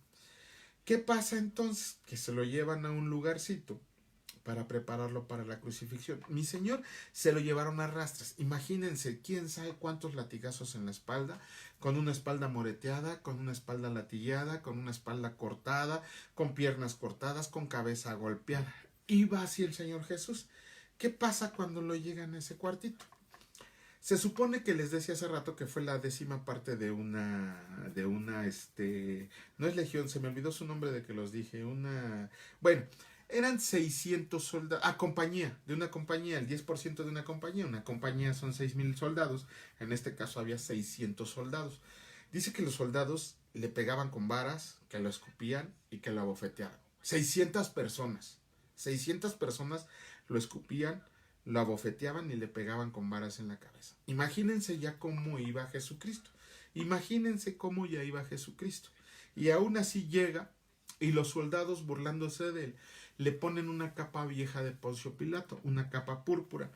¿Qué pasa entonces? Que se lo llevan a un lugarcito para prepararlo para la crucifixión. Mi señor se lo llevaron a rastras. Imagínense, quién sabe cuántos latigazos en la espalda, con una espalda moreteada, con una espalda latigueada, con una espalda cortada, con piernas cortadas, con cabeza golpeada. Iba así el Señor Jesús. ¿Qué pasa cuando lo llegan a ese cuartito? Se supone que les decía hace rato que fue la 10ª parte de una, no es legión, se me olvidó su nombre de que los dije, bueno, eran 600 soldados, de una compañía, el 10% de una compañía son 6,000 soldados, en este caso había 600 soldados. Dice que los soldados le pegaban con varas, que lo escupían y que lo abofeteaban. 600 personas lo escupían, lo abofeteaban y le pegaban con varas en la cabeza. Imagínense ya cómo iba Jesucristo. Imagínense cómo ya iba Jesucristo. Y aún así llega y los soldados, burlándose de él, le ponen una capa vieja de Poncio Pilato, una capa púrpura.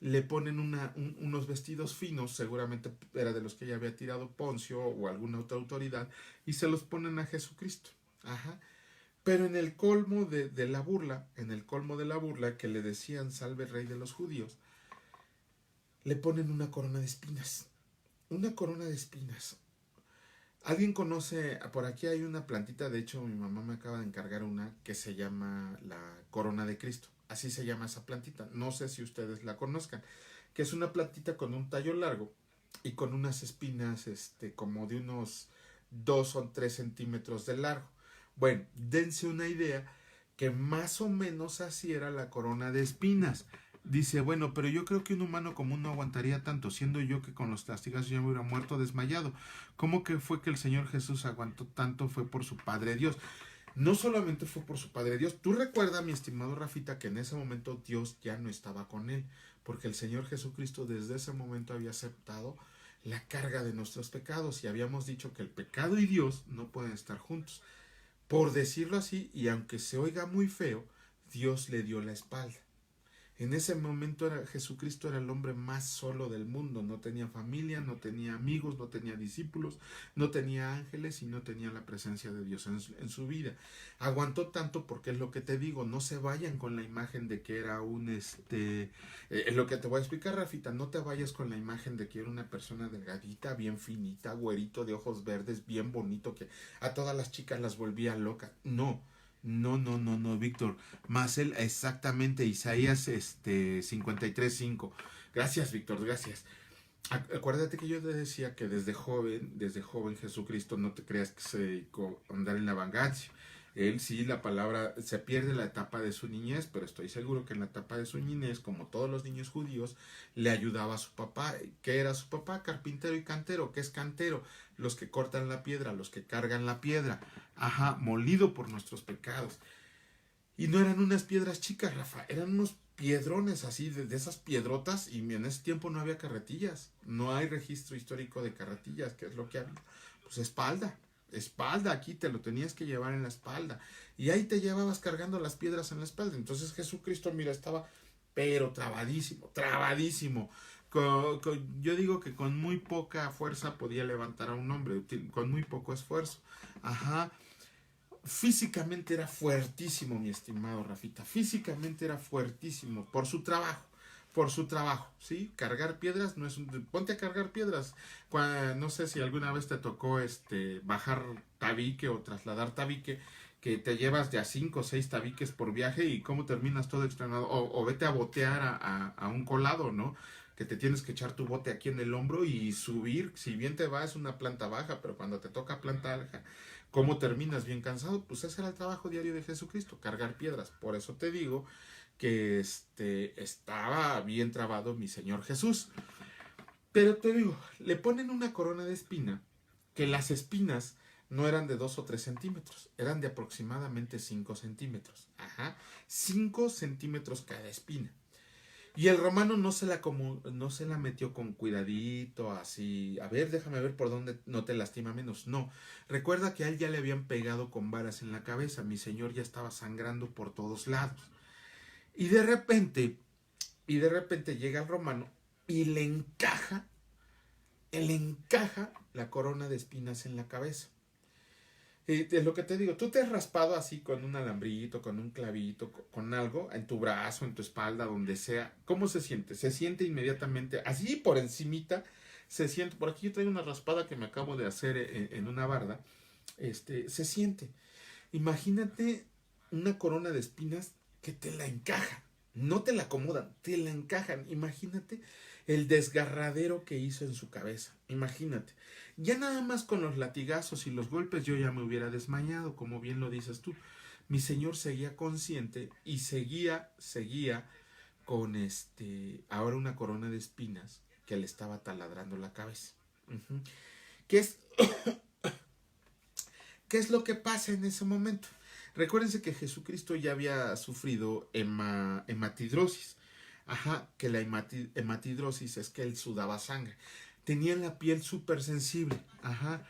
Le ponen unos vestidos finos, seguramente era de los que ya había tirado Poncio o alguna otra autoridad, y se los ponen a Jesucristo. Ajá. Pero en el colmo de la burla, que le decían salve rey de los judíos, le ponen una corona de espinas. Una corona de espinas. ¿Alguien conoce? Por aquí hay una plantita, de hecho mi mamá me acaba de encargar una que se llama la corona de Cristo. Así se llama esa plantita. No sé si ustedes la conozcan. Que es una plantita con un tallo largo y con unas espinas como de unos 2 o 3 centímetros de largo. Bueno, dense una idea que más o menos así era la corona de espinas. Dice, bueno, pero yo creo que un humano común no aguantaría tanto, siendo yo que con los castigos ya me hubiera muerto desmayado. ¿Cómo que fue que el Señor Jesús aguantó tanto? Fue por su Padre Dios. No solamente fue por su Padre Dios. Tú recuerda, mi estimado Rafita, que en ese momento Dios ya no estaba con él, porque el Señor Jesucristo desde ese momento había aceptado la carga de nuestros pecados y habíamos dicho que el pecado y Dios no pueden estar juntos. Por decirlo así, y aunque se oiga muy feo, Dios le dio la espalda. En ese momento Jesucristo era el hombre más solo del mundo. No tenía familia, no tenía amigos, no tenía discípulos, no tenía ángeles y no tenía la presencia de Dios en su vida. Aguantó tanto porque es lo que te digo, no se vayan con la imagen de que era lo que te voy a explicar, Rafita, no te vayas con la imagen de que era una persona delgadita, bien finita, güerito, de ojos verdes, bien bonito, que a todas las chicas las volvía locas. No, Víctor. Más él, exactamente, Isaías 53:5. Gracias, Víctor, gracias. Acuérdate que yo te decía que desde joven Jesucristo, no te creas que se dedicó a andar en la vangancia. Él sí, la palabra, se pierde la etapa de su niñez, pero estoy seguro que en la etapa de su niñez, como todos los niños judíos, le ayudaba a su papá. ¿Qué era su papá? Carpintero y cantero. ¿Qué es cantero? Los que cortan la piedra, los que cargan la piedra. Ajá, molido por nuestros pecados. Y no eran unas piedras chicas, Rafa, eran unos piedrones así, de esas piedrotas, y en ese tiempo no había carretillas. No hay registro histórico de carretillas, que es lo que había. Pues espalda, aquí te lo tenías que llevar en la espalda. Y ahí te llevabas cargando las piedras en la espalda. Entonces Jesucristo, mira, estaba, pero trabadísimo. Yo digo que con muy poca fuerza podía levantar a un hombre, con muy poco esfuerzo. Ajá. Físicamente era fuertísimo, mi estimado Rafita. Físicamente era fuertísimo por su trabajo, ¿sí? Cargar piedras no es ponte a cargar piedras. No sé si alguna vez te tocó bajar tabique o trasladar tabique, que te llevas de a 5 o 6 tabiques por viaje y cómo terminas todo extrañado. O vete a botear a un colado, ¿no? que te tienes que echar tu bote aquí en el hombro y subir. Si bien te va, es una planta baja, pero cuando te toca planta alta, ¿cómo terminas bien cansado? Pues ese era el trabajo diario de Jesucristo, cargar piedras. Por eso te digo que estaba bien trabado mi Señor Jesús. Pero te digo, le ponen una corona de espina, que las espinas no eran de 2 o 3 centímetros, eran de aproximadamente 5 centímetros. Ajá, 5 centímetros cada espina. Y el romano no se la metió con cuidadito, así, a ver, déjame ver por dónde no te lastima menos. No, recuerda que a él ya le habían pegado con varas en la cabeza, mi señor ya estaba sangrando por todos lados. Y de repente, llega el romano y le encaja la corona de espinas en la cabeza. Es lo que te digo, tú te has raspado así con un alambrito, con un clavito, con algo en tu brazo, en tu espalda, donde sea. ¿Cómo se siente? Se siente inmediatamente, así por encimita, se siente. Por aquí yo traigo una raspada que me acabo de hacer en una barda. Se siente. Imagínate una corona de espinas que te la encaja. No te la acomodan, te la encajan. Imagínate el desgarradero que hizo en su cabeza. Imagínate. Ya nada más con los latigazos y los golpes yo ya me hubiera desmayado, como bien lo dices tú. Mi señor seguía consciente y seguía con ahora una corona de espinas que le estaba taladrando la cabeza. Uh-huh. ¿Qué es, ¿Qué es lo que pasa en ese momento? Recuérdense que Jesucristo ya había sufrido hematidrosis. Ajá, que la hematidrosis es que él sudaba sangre. Tenía la piel súper sensible. Ajá.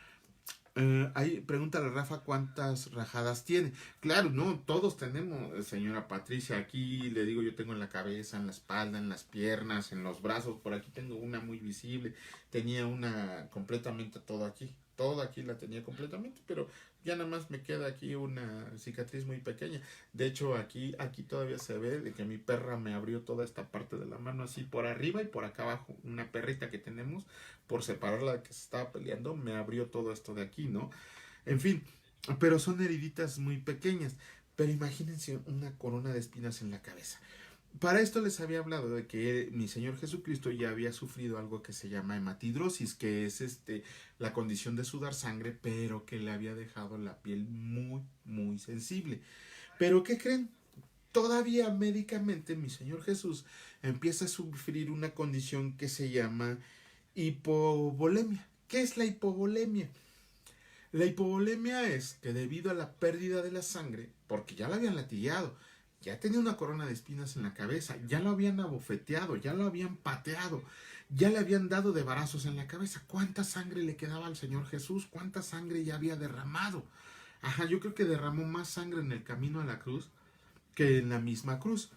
Ahí pregúntale a Rafa cuántas rajadas tiene. Claro, no, todos tenemos, señora Patricia. Aquí le digo, yo tengo en la cabeza, en la espalda, en las piernas, en los brazos. Por aquí tengo una muy visible. Tenía una completamente todo aquí. Toda aquí la tenía completamente, pero ya nada más me queda aquí una cicatriz muy pequeña. De hecho, aquí todavía se ve de que mi perra me abrió toda esta parte de la mano así por arriba y por acá abajo. Una perrita que tenemos, por separarla de que se estaba peleando, me abrió todo esto de aquí, ¿no? En fin, pero son heriditas muy pequeñas. Pero imagínense una corona de espinas en la cabeza. Para esto les había hablado de que mi Señor Jesucristo ya había sufrido algo que se llama hematidrosis, que es la condición de sudar sangre, pero que le había dejado la piel muy, muy sensible. Pero ¿qué creen? Todavía médicamente mi Señor Jesús empieza a sufrir una condición que se llama hipovolemia. ¿Qué es la hipovolemia? La hipovolemia es que debido a la pérdida de la sangre, porque ya la habían latillado, ya tenía una corona de espinas en la cabeza, ya lo habían abofeteado, ya lo habían pateado, ya le habían dado de varazos en la cabeza. ¿Cuánta sangre le quedaba al Señor Jesús? ¿Cuánta sangre ya había derramado? Ajá, yo creo que derramó más sangre en el camino a la cruz que en la misma cruz.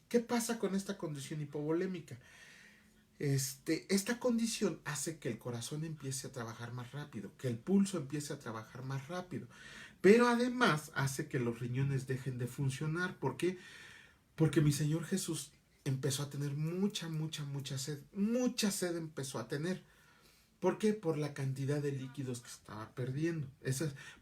¿Qué pasa con esta condición hipovolémica? Esta condición hace que el corazón empiece a trabajar más rápido, que el pulso empiece a trabajar más rápido, pero además hace que los riñones dejen de funcionar. ¿Por qué? Porque mi Señor Jesús empezó a tener mucha sed empezó a tener. ¿Por qué? Por la cantidad de líquidos que estaba perdiendo.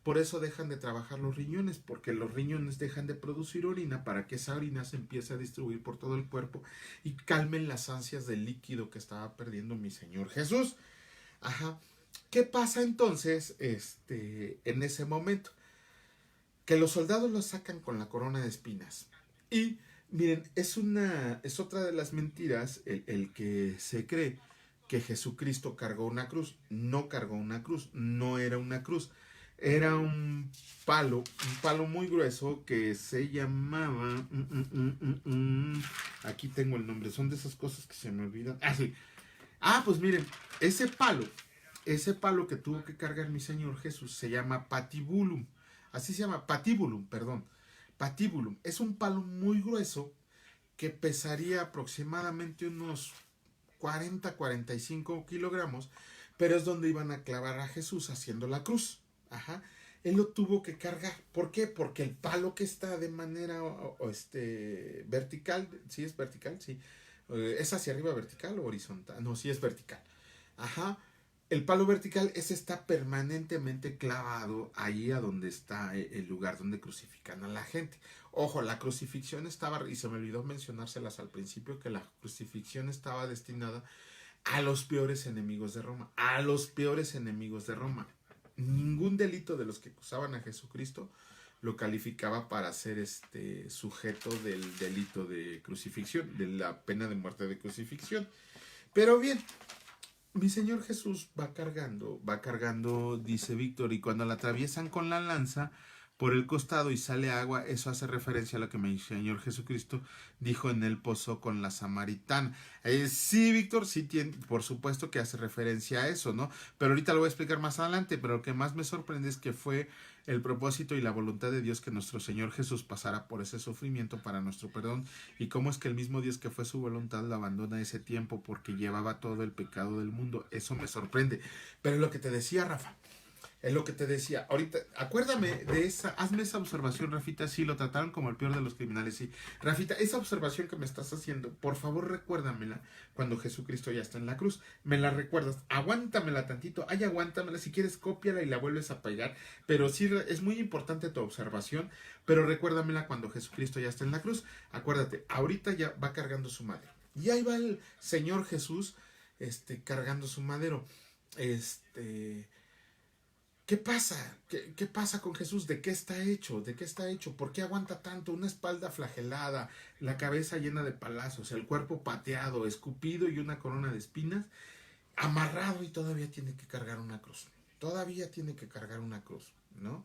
Por eso dejan de trabajar los riñones, porque los riñones dejan de producir orina para que esa orina se empiece a distribuir por todo el cuerpo y calmen las ansias de líquido que estaba perdiendo mi Señor Jesús. Ajá. ¿Qué pasa entonces en ese momento? Que los soldados lo sacan con la corona de espinas. Y miren, es otra de las mentiras el que se cree que Jesucristo cargó una cruz. No cargó una cruz, no era una cruz. Era un palo muy grueso que se llamaba... Aquí tengo el nombre, son de esas cosas que se me olvidan. Ah, sí. Ah, pues miren, ese palo que tuvo que cargar mi Señor Jesús se llama patibulum. Así se llama, patibulum, perdón. Patibulum. Es un palo muy grueso que pesaría aproximadamente unos 45 kilogramos, pero es donde iban a clavar a Jesús haciendo la cruz. Ajá. Él lo tuvo que cargar. ¿Por qué? Porque el palo que está de manera vertical, ¿sí es vertical? Sí. ¿Es hacia arriba vertical o horizontal? No, sí es vertical. Ajá. El palo vertical, ese está permanentemente clavado ahí a donde está el lugar donde crucifican a la gente. Ojo, la crucifixión estaba, y se me olvidó mencionárselas al principio, que la crucifixión estaba destinada a los peores enemigos de Roma. A los peores enemigos de Roma. Ningún delito de los que acusaban a Jesucristo lo calificaba para ser sujeto del delito de crucifixión, de la pena de muerte de crucifixión. Pero bien, mi Señor Jesús va cargando, dice Víctor, y cuando la atraviesan con la lanza por el costado y sale agua, eso hace referencia a lo que mi Señor Jesucristo dijo en el pozo con la samaritana. Sí, Víctor, sí tiene, por supuesto que hace referencia a eso, ¿no? Pero ahorita lo voy a explicar más adelante, pero lo que más me sorprende es que fue el propósito y la voluntad de Dios que nuestro Señor Jesús pasara por ese sufrimiento para nuestro perdón, y cómo es que el mismo Dios que fue su voluntad lo abandona ese tiempo porque llevaba todo el pecado del mundo. Eso me sorprende. Pero es lo que te decía, Rafa. Es lo que te decía. Ahorita, acuérdame de esa, hazme esa observación, Rafita. Sí, lo trataron como el peor de los criminales. Sí, Rafita, esa observación que me estás haciendo, por favor recuérdamela cuando Jesucristo ya está en la cruz. Me la recuerdas, aguántamela tantito. Ay, aguántamela, si quieres cópiala y la vuelves a pegar. Pero sí, es muy importante tu observación, pero recuérdamela cuando Jesucristo ya está en la cruz. Acuérdate, ahorita ya va cargando su madero. Y ahí va el Señor Jesús, cargando su madero. ¿Qué pasa? ¿Qué pasa con Jesús? ¿De qué está hecho? ¿De qué está hecho? ¿Por qué aguanta tanto? Una espalda flagelada, la cabeza llena de palazos, el cuerpo pateado, escupido y una corona de espinas, amarrado, y todavía tiene que cargar una cruz. Todavía tiene que cargar una cruz, ¿no?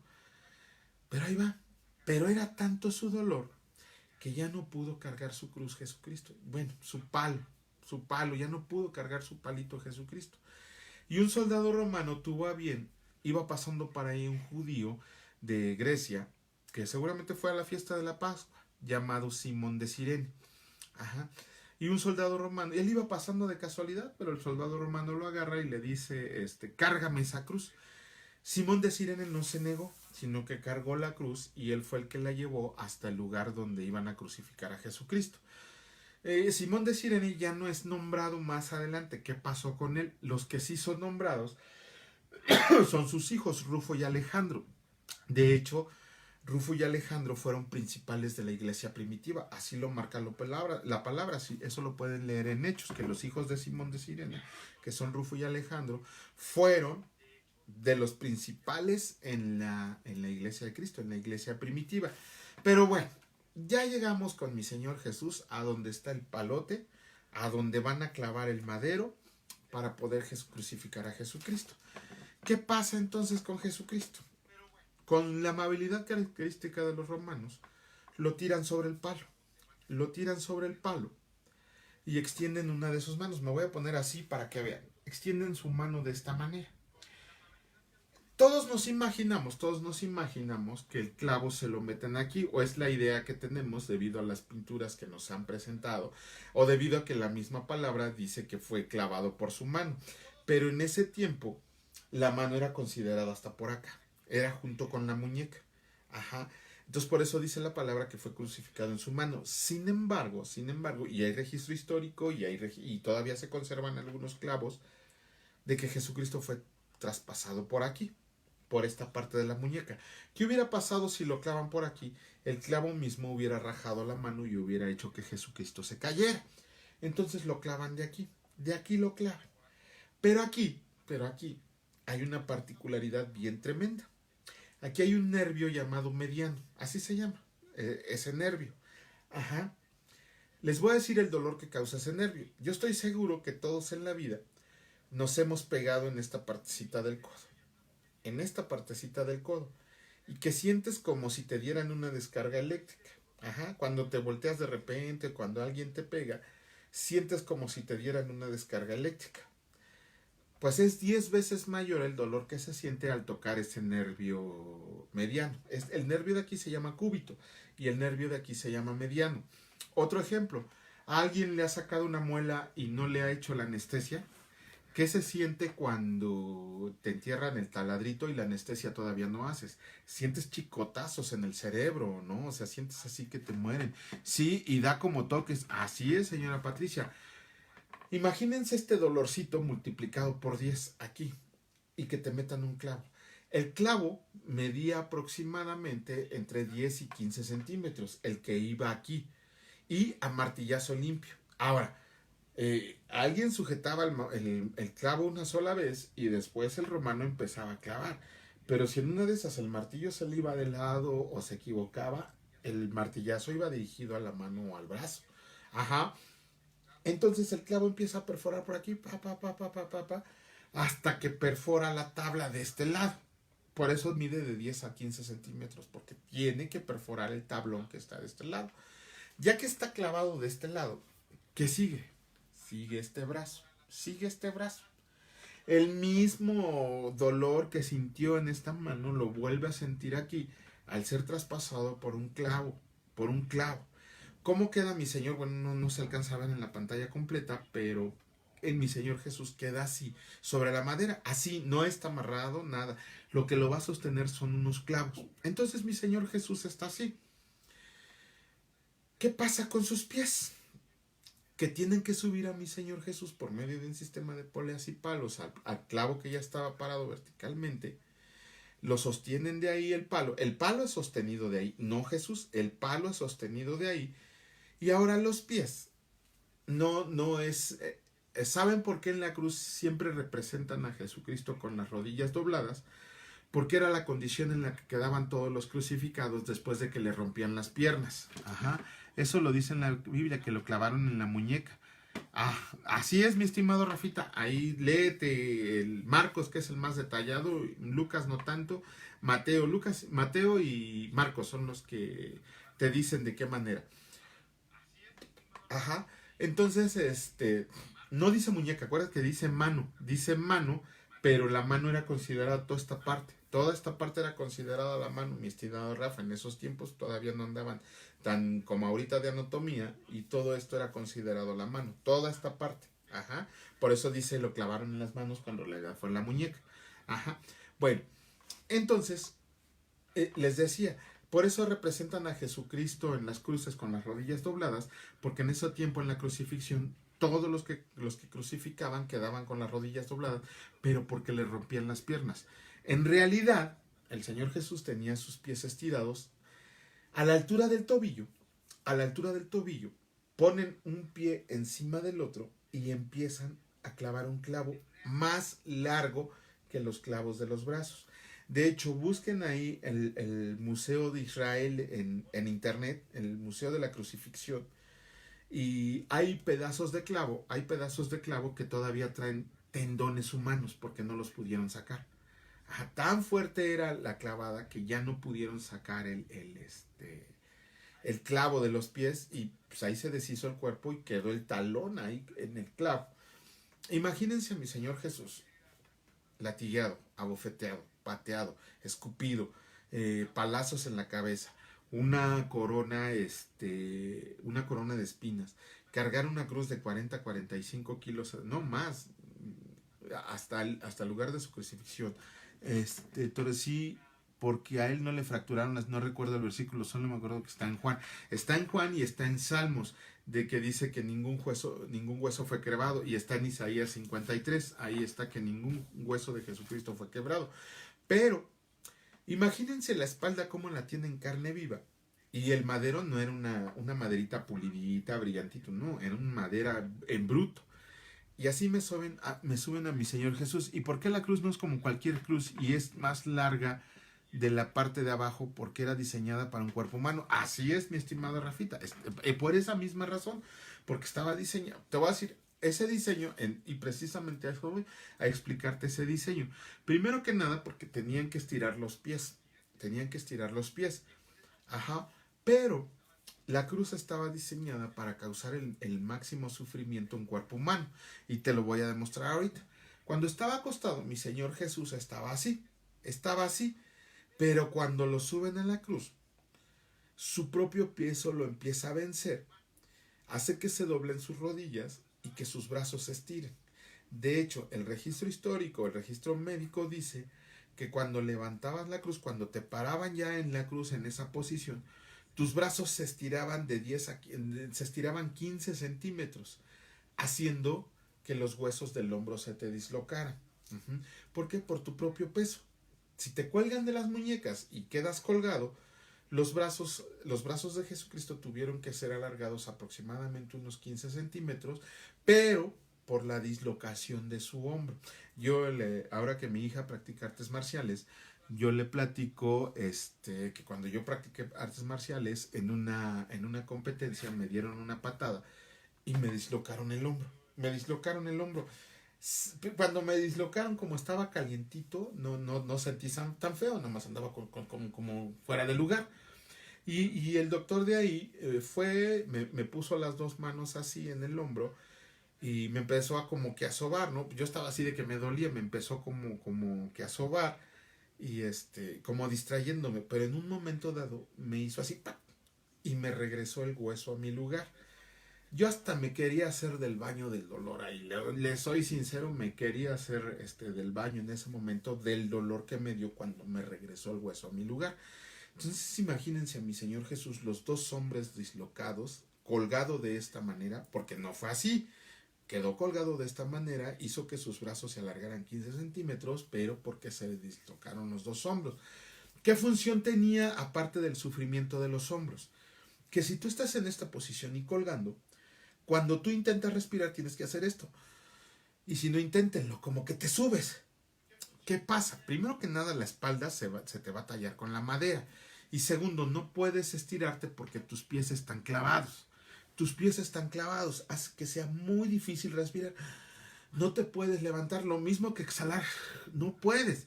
Pero ahí va. Pero era tanto su dolor que ya no pudo cargar su cruz Jesucristo. Bueno, su palo, ya no pudo cargar su palito Jesucristo. Y un soldado romano tuvo a bien, iba pasando por ahí un judío de Grecia, que seguramente fue a la fiesta de la Pascua, llamado Simón de Cirene. Ajá. Y un soldado romano, él iba pasando de casualidad, pero el soldado romano lo agarra y le dice, cárgame esa cruz. Simón de Cirene no se negó, sino que cargó la cruz, y él fue el que la llevó hasta el lugar donde iban a crucificar a Jesucristo. Simón de Cirene ya no es nombrado más adelante. ¿Qué pasó con él? Los que sí son nombrados son sus hijos, Rufo y Alejandro. De hecho, Rufo y Alejandro fueron principales de la iglesia primitiva. Así lo marca la palabra. Sí, eso lo pueden leer en Hechos, que los hijos de Simón de Cirene, que son Rufo y Alejandro, fueron de los principales en la iglesia de Cristo, en la iglesia primitiva. Pero bueno, ya llegamos con mi Señor Jesús a donde está el palote, a donde van a clavar el madero para poder crucificar a Jesucristo. ¿Qué pasa entonces con Jesucristo? Con la amabilidad característica de los romanos, lo tiran sobre el palo. Lo tiran sobre el palo y extienden una de sus manos. Me voy a poner así para que vean. Extienden su mano de esta manera. Todos nos imaginamos que el clavo se lo meten aquí, o es la idea que tenemos debido a las pinturas que nos han presentado, o debido a que la misma palabra dice que fue clavado por su mano. Pero en ese tiempo, la mano era considerada hasta por acá, era junto con la muñeca. Ajá. Entonces por eso dice la palabra que fue crucificado en su mano. Sin embargo, y hay registro histórico y todavía se conservan algunos clavos de que Jesucristo fue traspasado por aquí, por esta parte de la muñeca. ¿Qué hubiera pasado si lo clavan por aquí? El clavo mismo hubiera rajado la mano y hubiera hecho que Jesucristo se cayera. Entonces lo clavan de aquí lo clavan. Pero aquí hay una particularidad bien tremenda. Aquí hay un nervio llamado mediano, así se llama, ese nervio. Ajá. Les voy a decir el dolor que causa ese nervio. Yo estoy seguro que todos en la vida nos hemos pegado en esta partecita del codo. En esta partecita del codo. Y que sientes como si te dieran una descarga eléctrica. Ajá. Cuando te volteas de repente, cuando alguien te pega, sientes como si te dieran una descarga eléctrica. Pues es 10 veces mayor el dolor que se siente al tocar ese nervio mediano. El nervio de aquí se llama cúbito y el nervio de aquí se llama mediano. Otro ejemplo, a alguien le ha sacado una muela y no le ha hecho la anestesia. ¿Qué se siente cuando te entierran el taladrito y la anestesia todavía no haces? Sientes chicotazos en el cerebro, ¿no? O sea, sientes así que te mueren. Sí, y da como toques. Así es, señora Patricia. Imagínense este dolorcito multiplicado por 10 aquí y que te metan un clavo. El clavo medía aproximadamente entre 10 y 15 centímetros, el que iba aquí, y a martillazo limpio. Ahora, alguien sujetaba el clavo una sola vez y después el romano empezaba a clavar. Pero si en una de esas el martillo se le iba de lado o se equivocaba, el martillazo iba dirigido a la mano o al brazo. Ajá. Entonces el clavo empieza a perforar por aquí, hasta que perfora la tabla de este lado. Por eso mide de 10 a 15 centímetros, porque tiene que perforar el tablón que está de este lado. Ya que está clavado de este lado, ¿qué sigue? Sigue este brazo, sigue este brazo. El mismo dolor que sintió en esta mano lo vuelve a sentir aquí al ser traspasado por un clavo, por un clavo. ¿Cómo queda mi Señor? Bueno, no se alcanza a ver en la pantalla completa, pero en mi Señor Jesús queda así, sobre la madera, así, no está amarrado, nada. Lo que lo va a sostener son unos clavos. Entonces mi Señor Jesús está así. ¿Qué pasa con sus pies? Que tienen que subir a mi Señor Jesús por medio de un sistema de poleas y palos al clavo que ya estaba parado verticalmente. Lo sostienen de ahí el palo. El palo es sostenido de ahí, no Jesús, el palo es sostenido de ahí. Y ahora los pies. No es... ¿Saben por qué en la cruz siempre representan a Jesucristo con las rodillas dobladas? Porque era la condición en la que quedaban todos los crucificados después de que le rompían las piernas. Ajá. Eso lo dice en la Biblia, que lo clavaron en la muñeca. Ah, así es, mi estimado Rafita. Ahí léete el Marcos, que es el más detallado, Lucas no tanto, Mateo y Marcos son los que te dicen de qué manera. Ajá. Entonces, no dice muñeca, acuérdate que dice mano, pero la mano era considerada toda esta parte. Toda esta parte era considerada la mano, mi estimado Rafa. En esos tiempos todavía no andaban tan como ahorita de anatomía y todo esto era considerado la mano. Toda esta parte. Ajá. Por eso dice lo clavaron en las manos cuando le fue en la muñeca. Ajá. Bueno, entonces, les decía, por eso representan a Jesucristo en las cruces con las rodillas dobladas, porque en ese tiempo en la crucifixión todos los que crucificaban quedaban con las rodillas dobladas, pero porque le rompían las piernas. En realidad, el Señor Jesús tenía sus pies estirados a la altura del tobillo. A la altura del tobillo ponen un pie encima del otro y empiezan a clavar un clavo más largo que los clavos de los brazos. De hecho, busquen ahí el Museo de Israel en internet, el Museo de la Crucifixión, y hay pedazos de clavo que todavía traen tendones humanos porque no los pudieron sacar. Tan fuerte era la clavada que ya no pudieron sacar el clavo de los pies y pues ahí se deshizo el cuerpo y quedó el talón ahí en el clavo. Imagínense a mi Señor Jesús latillado, abofeteado, pateado, escupido, palazos en la cabeza, una corona de espinas, cargar una cruz de 40 a 45 kilos, no más, hasta el lugar de su crucifixión. Entonces sí, porque a él no le fracturaron no recuerdo el versículo, solo me acuerdo que está en Juan y está en Salmos, de que dice que ningún hueso fue quebrado, y está en Isaías 53, ahí está que ningún hueso de Jesucristo fue quebrado. Pero imagínense la espalda como la tiene en carne viva, y el madero no era una maderita pulidita, brillantito, no, era una madera en bruto. Y así me suben a mi Señor Jesús. ¿Y por qué la cruz no es como cualquier cruz y es más larga de la parte de abajo? Porque era diseñada para un cuerpo humano. Así es, mi estimado Rafita. Por esa misma razón, porque estaba diseñado. Te voy a decir, ese diseño, y precisamente a eso voy a explicarte ese diseño. Primero que nada, porque tenían que estirar los pies. Tenían que estirar los pies. Ajá. Pero la cruz estaba diseñada para causar el máximo sufrimiento a un cuerpo humano. Y te lo voy a demostrar ahorita. Cuando estaba acostado, mi Señor Jesús estaba así. Estaba así. Pero cuando lo suben a la cruz, su propio peso lo empieza a vencer. Hace que se doblen sus rodillas y que sus brazos se estiren. De hecho, el registro histórico, el registro médico dice que cuando levantabas la cruz, cuando te paraban ya en la cruz en esa posición, tus brazos se estiraban se estiraban 15 centímetros, haciendo que los huesos del hombro se te dislocaran. ¿Por qué? Por tu propio peso. Si te cuelgan de las muñecas y quedas colgado, los brazos de Jesucristo tuvieron que ser alargados aproximadamente unos 15 centímetros, pero por la dislocación de su hombro. Ahora que mi hija practica artes marciales, yo le platico que cuando yo practiqué artes marciales, en una competencia me dieron una patada y me dislocaron el hombro. Cuando me dislocaron, como estaba calientito, no sentí tan feo, nomás andaba como fuera de lugar. Y el doctor de ahí me puso las dos manos así en el hombro y me empezó a como que a sobar, ¿no? Yo estaba así de que me dolía, me empezó como que a sobar y como distrayéndome, pero en un momento dado me hizo así, ¡pac! Y me regresó el hueso a mi lugar. Yo hasta me quería hacer del baño del dolor ahí, le soy sincero, me quería hacer del baño en ese momento del dolor que me dio cuando me regresó el hueso a mi lugar. Entonces imagínense a mi Señor Jesús, los dos hombres dislocados, colgado de esta manera, porque no fue así, quedó colgado de esta manera, hizo que sus brazos se alargaran 15 centímetros, pero porque se dislocaron los dos hombros. ¿Qué función tenía aparte del sufrimiento de los hombros? Que si tú estás en esta posición y colgando, cuando tú intentas respirar tienes que hacer esto. Y si no, inténtenlo, como que te subes. ¿Qué pasa? Primero que nada, la espalda se te va a tallar con la madera. Y segundo, no puedes estirarte porque tus pies están clavados. Hace que sea muy difícil respirar. No te puedes levantar, lo mismo que exhalar. No puedes.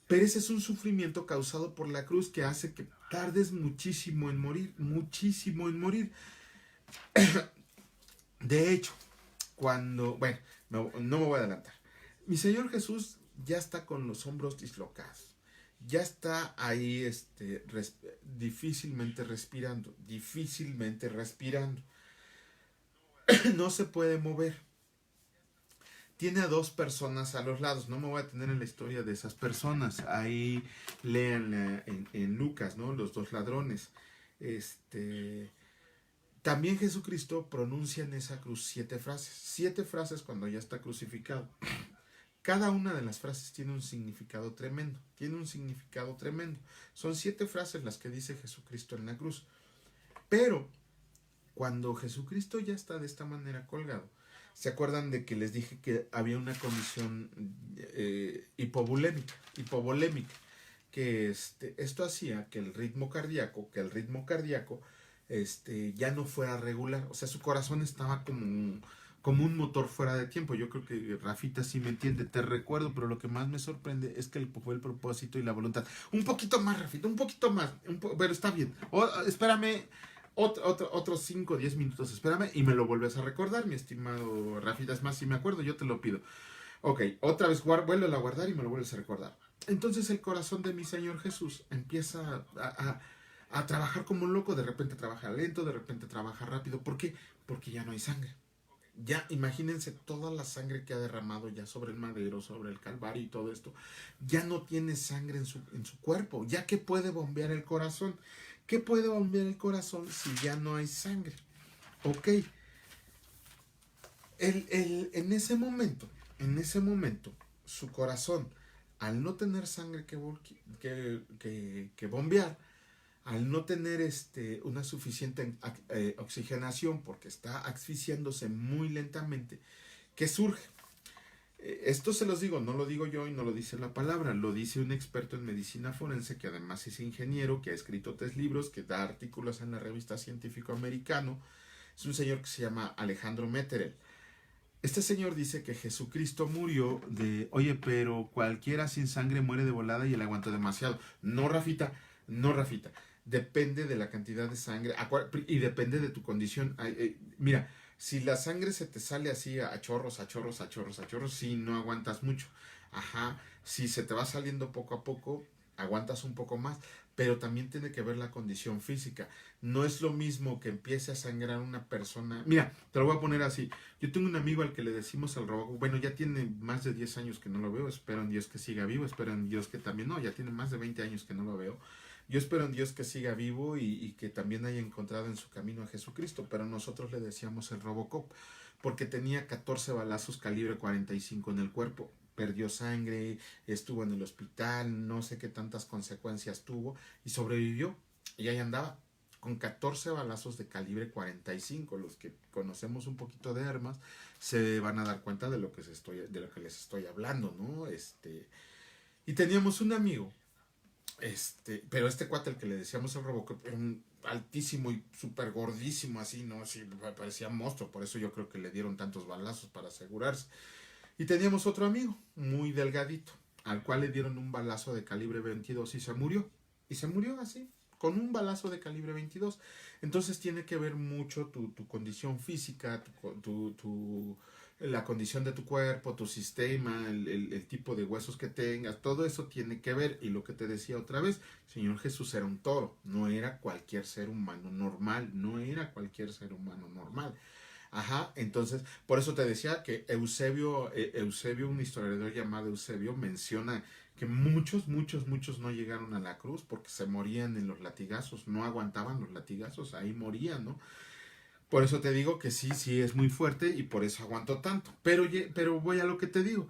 Pero ese es un sufrimiento causado por la cruz que hace que tardes muchísimo en morir. De hecho, bueno, no me voy a adelantar. Mi Señor Jesús ya está con los hombros dislocados. Ya está ahí difícilmente respirando. No se puede mover. Tiene a dos personas a los lados. No me voy a detener en la historia de esas personas. Ahí lean en Lucas, ¿no? Los dos ladrones. También Jesucristo pronuncia en esa cruz 7 frases. 7 frases cuando ya está crucificado. Cada una de las frases tiene un significado tremendo. Son 7 frases las que dice Jesucristo en la cruz. Pero cuando Jesucristo ya está de esta manera colgado, ¿se acuerdan de que les dije que había una condición hipovolémica? Que esto hacía que el ritmo cardíaco ya no fuera regular. O sea, su corazón estaba como un motor fuera de tiempo. Yo creo que Rafita sí me entiende. Te recuerdo, pero lo que más me sorprende es que fue el propósito y la voluntad. Un poquito más, Rafita, un poquito más. Pero está bien. Espérame otros 5 o 10 minutos. Espérame y me lo vuelves a recordar, mi estimado Rafita. Es más, si me acuerdo, yo te lo pido. Ok, otra vez vuelve a guardar y me lo vuelves a recordar. Entonces el corazón de mi Señor Jesús empieza a trabajar como un loco. De repente trabaja lento, de repente trabaja rápido. ¿Por qué? Porque ya no hay sangre. Ya imagínense toda la sangre que ha derramado ya sobre el madero, sobre el calvario y todo esto. Ya no tiene sangre en su cuerpo. ¿Ya qué puede bombear el corazón? ¿Qué puede bombear el corazón si ya no hay sangre? Ok. En ese momento, su corazón, al no tener sangre que bombear, al no tener una suficiente oxigenación porque está asfixiándose muy lentamente, ¿qué surge? Esto se los digo, no lo digo yo y no lo dice la palabra, lo dice un experto en medicina forense que además es ingeniero, que ha escrito 3 libros, que da artículos en la revista Científico Americano. Es un señor que se llama Alejandro Metterel. Este señor dice que Jesucristo murió oye, pero cualquiera sin sangre muere de volada y él aguanta demasiado. No, Rafita. Depende de la cantidad de sangre y depende de tu condición. Mira, si la sangre se te sale así a chorros, sí, no aguantas mucho. Ajá, si se te va saliendo poco a poco, aguantas un poco más. Pero también tiene que ver la condición física. No es lo mismo que empiece a sangrar una persona. Mira, te lo voy a poner así. Yo tengo un amigo al que le decimos al robo. Bueno, ya tiene más de 10 años que no lo veo. Espero en Dios que siga vivo. Espero en Dios que también no. Ya tiene más de 20 años que no lo veo. Yo espero en Dios que siga vivo y que también haya encontrado en su camino a Jesucristo, pero nosotros le decíamos el Robocop, porque tenía 14 balazos calibre 45 en el cuerpo. Perdió sangre, estuvo en el hospital, no sé qué tantas consecuencias tuvo y sobrevivió. Y ahí andaba, con 14 balazos de calibre 45. Los que conocemos un poquito de armas se van a dar cuenta de lo que, de lo que les estoy hablando, ¿no? Y teníamos un amigo, pero este cuate, el que le decíamos el Robocop, era un altísimo y súper gordísimo, así, ¿no? Así, parecía monstruo, por eso yo creo que le dieron tantos balazos para asegurarse. Y teníamos otro amigo, muy delgadito, al cual le dieron un balazo de calibre 22 y se murió. Y se murió así, con un balazo de calibre 22. Entonces tiene que ver mucho tu condición física, la condición de tu cuerpo, tu sistema, el tipo de huesos que tengas, todo eso tiene que ver. Y lo que te decía otra vez, Señor Jesús era un toro, no era cualquier ser humano normal, no era cualquier ser humano normal. Ajá, entonces, por eso te decía que Eusebio, un historiador llamado Eusebio, menciona que muchos no llegaron a la cruz porque se morían en los latigazos, no aguantaban los latigazos, ahí morían, ¿no? Por eso te digo que sí es muy fuerte y por eso aguantó tanto. Pero voy a lo que te digo.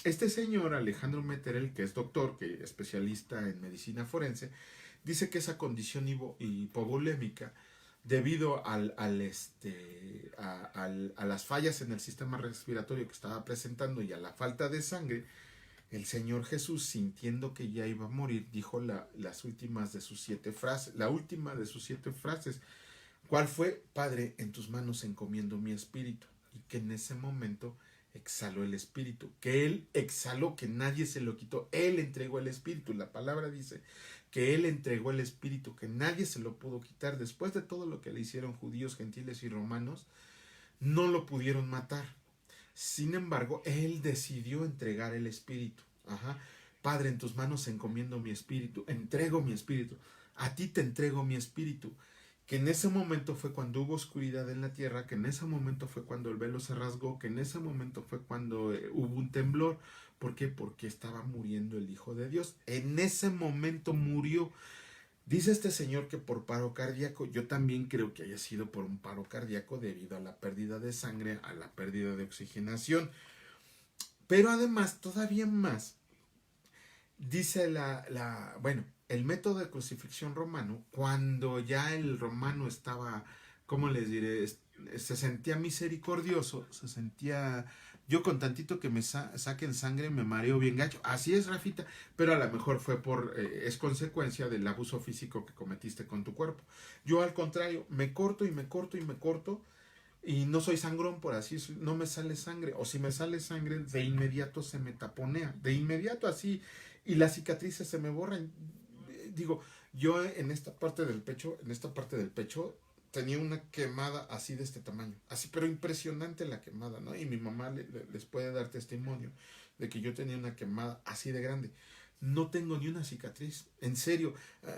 Este señor, Alejandro Meterel, que es doctor, que es especialista en medicina forense, dice que esa condición hipovolémica, debido a las fallas en el sistema respiratorio que estaba presentando y a la falta de sangre, el Señor Jesús, sintiendo que ya iba a morir, dijo las últimas de sus 7 frases, la última de sus 7 frases, ¿cuál fue? Padre, en tus manos encomiendo mi espíritu. Y que en ese momento exhaló el espíritu, que él exhaló, que nadie se lo quitó, él entregó el espíritu. La palabra dice que él entregó el espíritu, que nadie se lo pudo quitar. Después de todo lo que le hicieron judíos, gentiles y romanos, no lo pudieron matar. Sin embargo, él decidió entregar el espíritu. Ajá. Padre, en tus manos encomiendo mi espíritu, entrego mi espíritu, a ti te entrego mi espíritu. Que en ese momento fue cuando hubo oscuridad en la tierra, que en ese momento fue cuando el velo se rasgó, que en ese momento fue cuando hubo un temblor. ¿Por qué? Porque estaba muriendo el Hijo de Dios. En ese momento murió. Dice este señor que por paro cardíaco, yo también creo que haya sido por un paro cardíaco debido a la pérdida de sangre, a la pérdida de oxigenación. Pero además, todavía más, dice bueno, el método de crucifixión romano, cuando ya el romano estaba, ¿cómo les diré? Se sentía misericordioso, se sentía, yo con tantito que me saquen sangre me mareo bien gacho. Así es, Rafita, pero a lo mejor fue es consecuencia del abuso físico que cometiste con tu cuerpo. Yo al contrario, me corto y me corto y me corto, y no soy sangrón, por así, no me sale sangre, o si me sale sangre, de inmediato se me taponea, de inmediato así, y las cicatrices se me borran. Digo, yo en esta parte del pecho, tenía una quemada así de este tamaño, así, pero impresionante la quemada, ¿no? Y mi mamá les puede dar testimonio de que yo tenía una quemada así de grande. No tengo ni una cicatriz, en serio,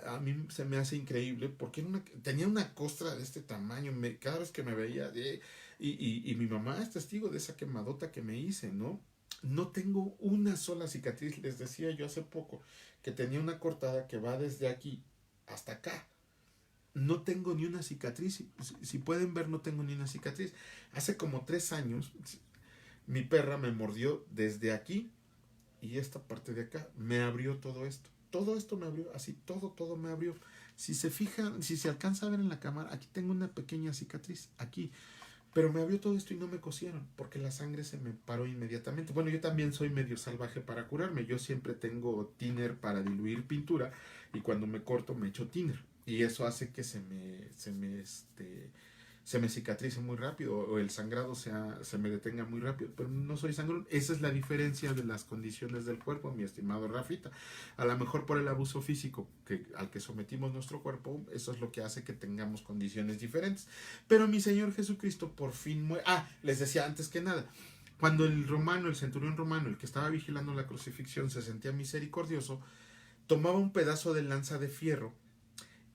a mí se me hace increíble porque tenía una costra de este tamaño, cada vez que me veía, y mi mamá es testigo de esa quemadota que me hice, ¿no? No tengo una sola cicatriz. Les decía yo hace poco que tenía una cortada que va desde aquí hasta acá. No tengo ni una cicatriz. Si pueden ver, no tengo ni una cicatriz. Hace como 3 años, mi perra me mordió desde aquí y esta parte de acá. Me abrió todo esto. Todo esto me abrió, así, todo me abrió. Si se fijan, si se alcanza a ver en la cámara, aquí tengo una pequeña cicatriz, aquí. Pero me abrió todo esto y no me cosieron, porque la sangre se me paró inmediatamente. Bueno, yo también soy medio salvaje para curarme. Yo siempre tengo thinner para diluir pintura y cuando me corto me echo thinner. Y eso hace que se me cicatrice muy rápido o el sangrado se me detenga muy rápido. Pero no soy sangrón. Esa es la diferencia de las condiciones del cuerpo, mi estimado Rafita. A lo mejor por el abuso físico al que sometimos nuestro cuerpo, eso es lo que hace que tengamos condiciones diferentes. Pero mi Señor Jesucristo por fin muere. Les decía antes que nada, cuando el centurión romano, el que estaba vigilando la crucifixión, se sentía misericordioso, tomaba un pedazo de lanza de fierro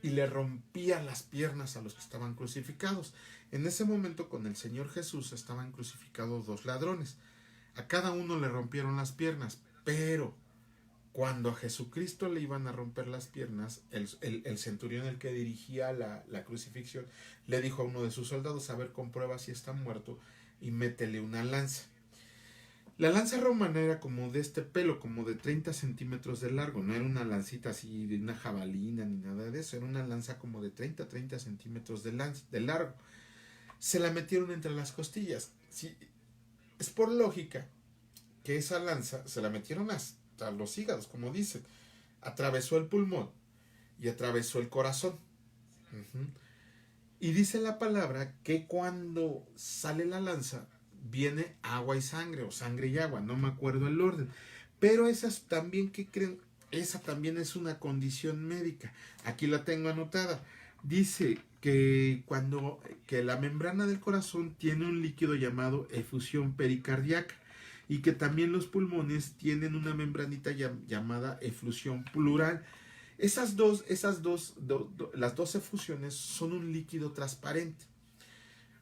y le rompía las piernas a los que estaban crucificados. En ese momento con el Señor Jesús estaban crucificados 2 ladrones. A cada uno le rompieron las piernas, pero cuando a Jesucristo le iban a romper las piernas, el centurión, el que dirigía la crucifixión, le dijo a uno de sus soldados: a ver, comprueba si está muerto y métele una lanza. La lanza romana era como de este pelo, como de 30 centímetros de largo. No era una lancita así de una jabalina ni nada de eso. Era una lanza como de 30 centímetros de largo. Se la metieron entre las costillas. Sí, es por lógica que esa lanza se la metieron hasta los hígados, como dicen. Atravesó el pulmón y atravesó el corazón. Uh-huh. Y dice la palabra que cuando sale la lanza viene agua y sangre, o sangre y agua, no me acuerdo el orden. Pero esas también, ¿qué creen? Esa también es una condición médica. Aquí la tengo anotada. Dice que la membrana del corazón tiene un líquido llamado efusión pericardíaca y que también los pulmones tienen una membranita llamada efusión pleural. Las dos efusiones son un líquido transparente.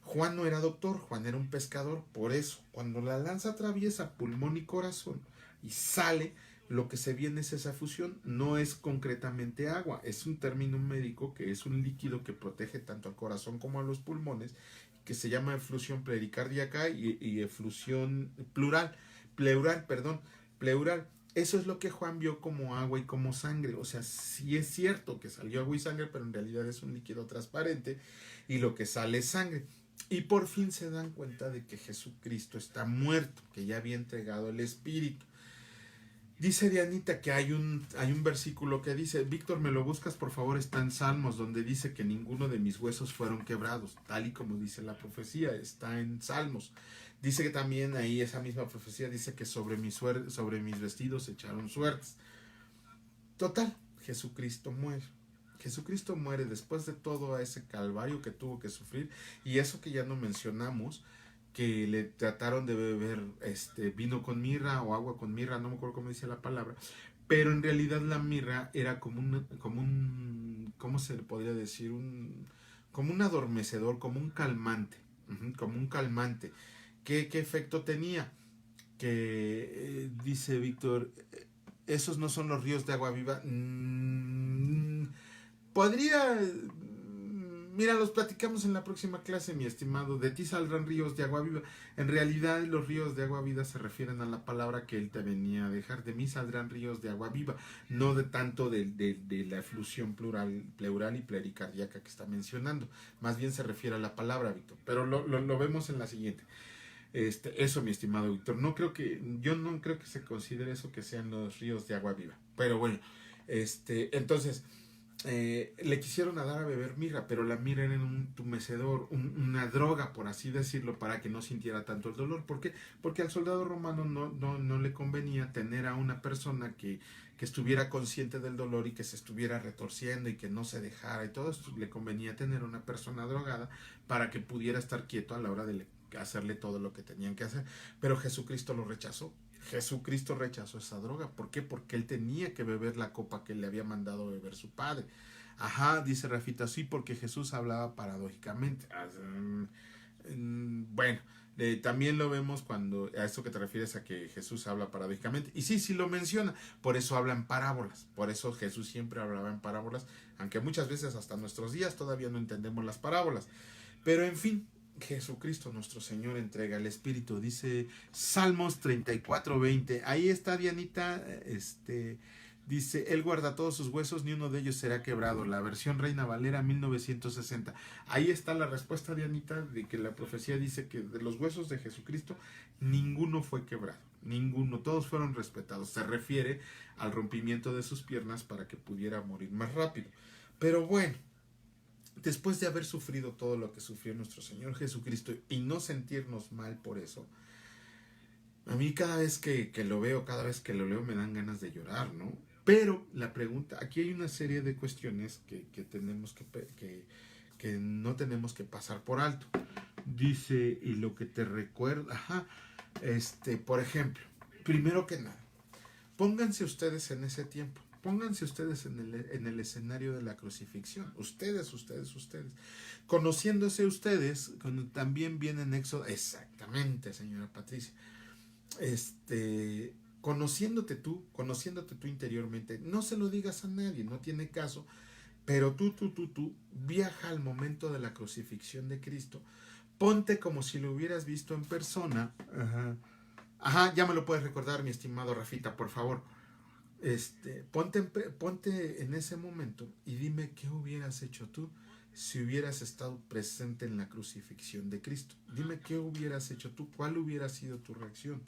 Juan no era doctor, Juan era un pescador. Por eso, cuando la lanza atraviesa pulmón y corazón y sale, lo que se viene es esa fusión. No es concretamente agua, es un término médico que es un líquido que protege tanto al corazón como a los pulmones, que se llama efusión pericardíaca y efusión pleural. Eso es lo que Juan vio como agua y como sangre. O sea, sí es cierto que salió agua y sangre, pero en realidad es un líquido transparente y lo que sale es sangre. Y por fin se dan cuenta de que Jesucristo está muerto, que ya había entregado el Espíritu. Dice Dianita que hay un versículo que dice, Víctor, me lo buscas por favor, está en Salmos, donde dice que ninguno de mis huesos fueron quebrados, tal y como dice la profecía, está en Salmos. Dice que también ahí esa misma profecía dice que sobre mis vestidos echaron suertes. Total, Jesucristo muere. Jesucristo muere después de todo ese calvario que tuvo que sufrir, y eso que ya no mencionamos, que le trataron de beber vino con mirra o agua con mirra, no me acuerdo cómo dice la palabra, pero en realidad la mirra era como un ¿cómo se le podría decir? Como un adormecedor, como un calmante, como un calmante. ¿Qué efecto tenía? Que dice Víctor, esos no son los ríos de agua viva. Podría. Mira, los platicamos en la próxima clase, mi estimado. De ti saldrán ríos de agua viva. En realidad, los ríos de agua viva se refieren a la palabra que él te venía a dejar. De mí saldrán ríos de agua viva. No de tanto de la efusión pleural y pericardíaca que está mencionando. Más bien se refiere a la palabra, Víctor. Pero lo vemos en la siguiente. Eso, mi estimado Víctor. Yo no creo que se considere eso que sean los ríos de agua viva. Pero bueno, entonces. Le quisieron dar a beber mirra, pero la mirra era un entumecedor, una droga, por así decirlo, para que no sintiera tanto el dolor. ¿Por qué? Porque al soldado romano no le convenía tener a una persona que estuviera consciente del dolor y que se estuviera retorciendo y que no se dejara y todo esto. Le convenía tener una persona drogada para que pudiera estar quieto a la hora de hacerle todo lo que tenían que hacer. Pero Jesucristo lo rechazó. Jesucristo rechazó esa droga. ¿Por qué? Porque él tenía que beber la copa que le había mandado beber su padre. Ajá, dice Rafita, sí, porque Jesús hablaba paradójicamente. Bueno, también lo vemos cuando a eso que te refieres a que Jesús habla paradójicamente. Y sí lo menciona. Por eso habla en parábolas. Por eso Jesús siempre hablaba en parábolas. Aunque muchas veces hasta nuestros días todavía no entendemos las parábolas. Pero en fin, Jesucristo nuestro Señor entrega el Espíritu, dice Salmos 34:20. Ahí está Dianita, dice, Él guarda todos sus huesos, ni uno de ellos será quebrado. La versión Reina Valera 1960. Ahí está la respuesta, Dianita, de que la profecía dice que de los huesos de Jesucristo ninguno fue quebrado, ninguno, todos fueron respetados. Se refiere al rompimiento de sus piernas para que pudiera morir más rápido. Pero bueno, después de haber sufrido todo lo que sufrió nuestro Señor Jesucristo y no sentirnos mal por eso, a mí cada vez que lo veo, cada vez que lo leo me dan ganas de llorar, ¿no? Pero la pregunta, aquí hay una serie de cuestiones que tenemos que no tenemos que pasar por alto. Dice, y lo que te recuerda, por ejemplo, primero que nada, pónganse ustedes en ese tiempo. Pónganse ustedes en el escenario de la crucifixión. Ustedes. Conociéndose ustedes, cuando también viene en Éxodo. Exactamente, señora Patricia. conociéndote tú interiormente, no se lo digas a nadie, no tiene caso, pero tú, viaja al momento de la crucifixión de Cristo, ponte como si lo hubieras visto en persona. Ajá, ya me lo puedes recordar, mi estimado Rafita, por favor. Ponte en ese momento y dime qué hubieras hecho tú si hubieras estado presente en la crucifixión de Cristo. Dime qué hubieras hecho tú, cuál hubiera sido tu reacción.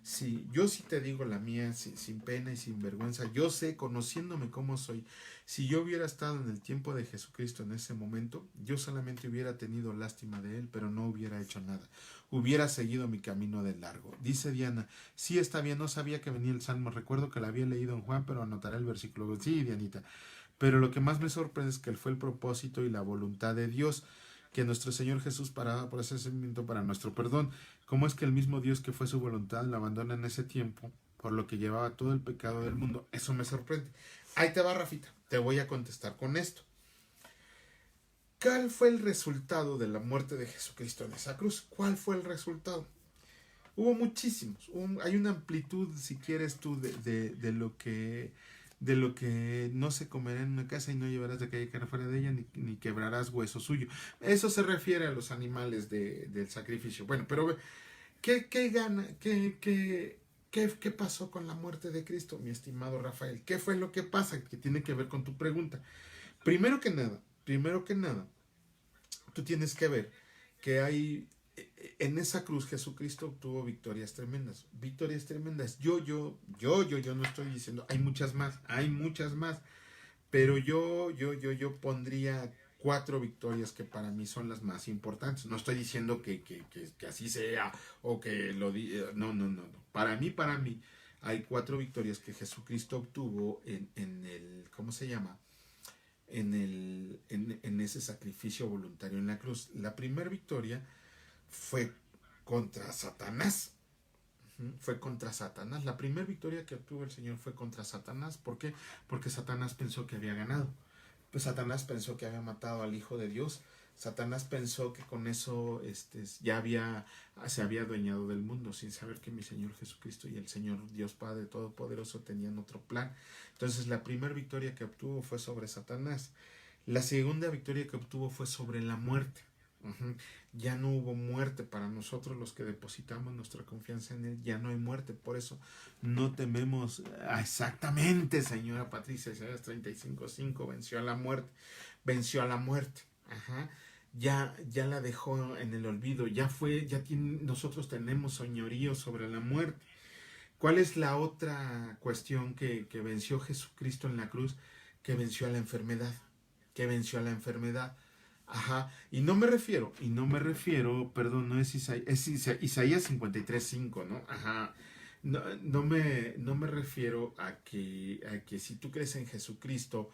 Sí, yo sí te digo la mía, sin pena y sin vergüenza. Yo sé, conociéndome como soy, si yo hubiera estado en el tiempo de Jesucristo en ese momento, yo solamente hubiera tenido lástima de él, pero no hubiera hecho nada. Hubiera seguido mi camino de largo. Dice Diana, sí está bien, no sabía que venía el Salmo. Recuerdo que la había leído en Juan, pero anotaré el versículo. Sí, Dianita. Pero lo que más me sorprende es que fue el propósito y la voluntad de Dios que nuestro Señor Jesús paraba por ese sentimiento para nuestro perdón. ¿Cómo es que el mismo Dios que fue su voluntad la abandona en ese tiempo, por lo que llevaba todo el pecado del mundo? Eso me sorprende. Ahí te va, Rafita. Te voy a contestar con esto. ¿Cuál fue el resultado de la muerte de Jesucristo en esa cruz? ¿Cuál fue el resultado? Hubo muchísimos. Hay una amplitud, si quieres tú, de lo que no se comerá en una casa y no llevarás de calle cara fuera de ella, ni quebrarás hueso suyo. Eso se refiere a los animales del sacrificio. Bueno, pero ¿qué gana? ¿Qué pasó con la muerte de Cristo, mi estimado Rafael? ¿Qué fue lo que pasa? Que tiene que ver con tu pregunta. Primero que nada, tú tienes que ver que hay en esa cruz Jesucristo obtuvo victorias tremendas. Victorias tremendas. Yo no estoy diciendo, hay muchas más, pero yo pondría 4 victorias que para mí son las más importantes. No estoy diciendo que así sea o que lo diga. No. Para mí, hay 4 victorias que Jesucristo obtuvo en el, ¿cómo se llama? En ese sacrificio voluntario en la cruz. La primera victoria fue contra Satanás. Fue contra Satanás. La primera victoria que obtuvo el Señor fue contra Satanás. ¿Por qué? Porque Satanás pensó que había ganado. Pues Satanás pensó que había matado al Hijo de Dios. Satanás pensó que con eso se había adueñado del mundo, sin saber que mi Señor Jesucristo y el Señor Dios Padre Todopoderoso tenían otro plan. Entonces la primera victoria que obtuvo fue sobre Satanás. La segunda victoria que obtuvo fue sobre la muerte. Ya no hubo muerte para nosotros los que depositamos nuestra confianza en él. Ya no hay muerte, por eso no tememos. Exactamente, señora Patricia. Isaías 35:5 venció a la muerte. Ya la dejó en el olvido. Nosotros tenemos señorío sobre la muerte. ¿Cuál es la otra cuestión que venció Jesucristo en la cruz? Que venció a la enfermedad. Y no me refiero, perdón, no es Isaías 53:5, ¿no? No me refiero a que si tú crees en Jesucristo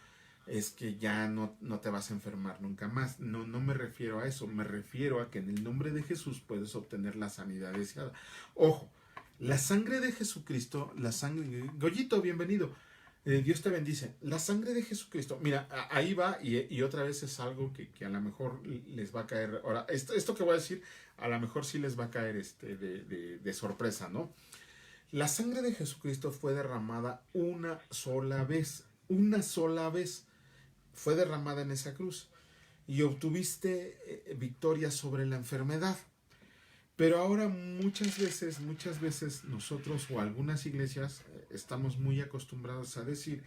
es que ya no te vas a enfermar nunca más. No me refiero a eso, me refiero a que en el nombre de Jesús puedes obtener la sanidad deseada. Ojo, la sangre de Jesucristo, Goyito, bienvenido. Dios te bendice. La sangre de Jesucristo. Mira, ahí va y otra vez es algo que a lo mejor les va a caer. Ahora, esto que voy a decir, a lo mejor sí les va a caer de sorpresa, ¿no? La sangre de Jesucristo fue derramada una sola vez. Una sola vez fue derramada en esa cruz. Y obtuviste victoria sobre la enfermedad. Pero ahora muchas veces nosotros o algunas iglesias estamos muy acostumbrados a decir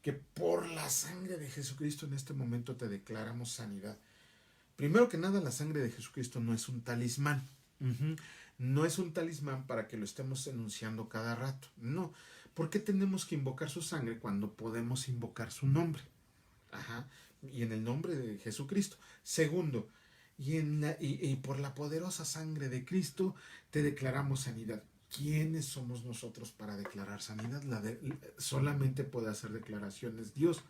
que por la sangre de Jesucristo en este momento te declaramos sanidad. Primero que nada, la sangre de Jesucristo no es un talismán. No es un talismán para que lo estemos enunciando cada rato. No. ¿Por qué tenemos que invocar su sangre cuando podemos invocar su nombre? Y en el nombre de Jesucristo. Segundo, y por la poderosa sangre de Cristo te declaramos sanidad. ¿Quiénes somos nosotros para declarar sanidad? Solamente puede hacer declaraciones Dios.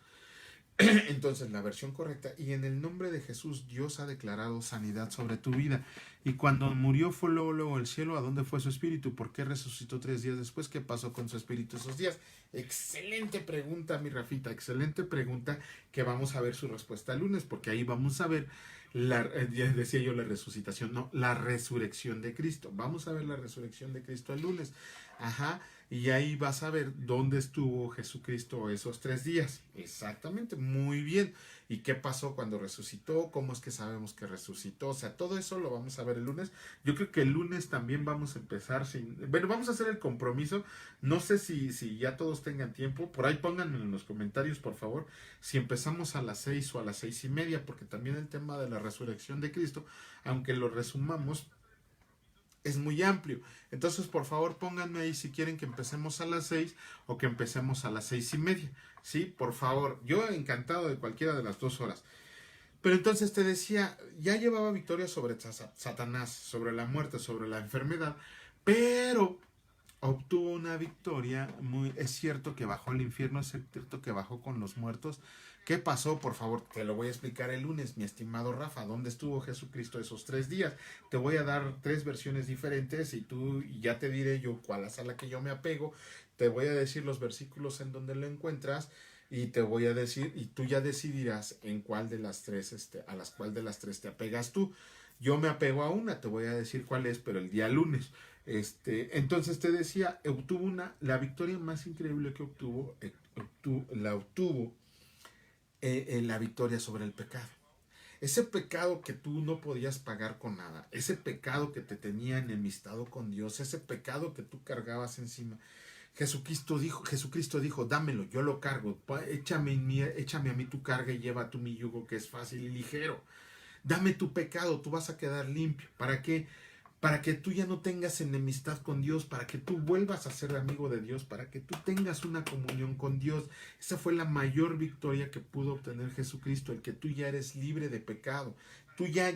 Entonces, la versión correcta, y en el nombre de Jesús Dios ha declarado sanidad sobre tu vida. Y cuando murió fue luego el cielo. ¿A dónde fue su espíritu? ¿Por qué resucitó 3 días después? ¿Qué pasó con su espíritu esos días? Excelente pregunta, mi Rafita, excelente pregunta, que vamos a ver su respuesta el lunes, porque ahí vamos a ver ya decía yo la resucitación, no, la resurrección de Cristo. Vamos a ver la resurrección de Cristo el lunes. Ajá, y ahí vas a ver dónde estuvo Jesucristo esos 3 días. Exactamente, muy bien. ¿Y qué pasó cuando resucitó? ¿Cómo es que sabemos que resucitó? O sea, todo eso lo vamos a ver el lunes. Yo creo que el lunes también vamos a empezar sin... Bueno, vamos a hacer el compromiso. No sé si ya todos tengan tiempo. Por ahí pónganme en los comentarios, por favor, si empezamos a las 6 o a las 6:30, porque también el tema de la resurrección de Cristo, aunque lo resumamos, es muy amplio. Entonces, por favor, pónganme ahí si quieren que empecemos a las 6 o que empecemos a las 6:30. Sí, por favor. Yo encantado de cualquiera de las 2 horas. Pero entonces te decía, ya llevaba victoria sobre Satanás, sobre la muerte, sobre la enfermedad, pero obtuvo una victoria, es cierto que bajó al infierno, es cierto que bajó con los muertos. ¿Qué pasó? Por favor, te lo voy a explicar el lunes, mi estimado Rafa. ¿Dónde estuvo Jesucristo esos 3 días? Te voy a dar 3 versiones diferentes y ya te diré yo cuál es a la que yo me apego. Te voy a decir los versículos en donde lo encuentras y te voy a decir, y tú ya decidirás en cuál de las tres, a las cuál de las tres te apegas tú. Yo me apego a una, te voy a decir cuál es, pero el día lunes. Entonces te decía, la victoria más increíble que la obtuvo en la victoria sobre el pecado. Ese pecado que tú no podías pagar con nada, ese pecado que te tenía enemistado con Dios, ese pecado que tú cargabas encima. Jesucristo dijo, dámelo, yo lo cargo, échame a mí tu carga y lleva tú mi yugo que es fácil y ligero. Dame tu pecado, tú vas a quedar limpio. ¿Para qué? Para que tú ya no tengas enemistad con Dios, para que tú vuelvas a ser amigo de Dios, para que tú tengas una comunión con Dios. Esa fue la mayor victoria que pudo obtener Jesucristo, el que tú ya eres libre de pecado. Tú ya,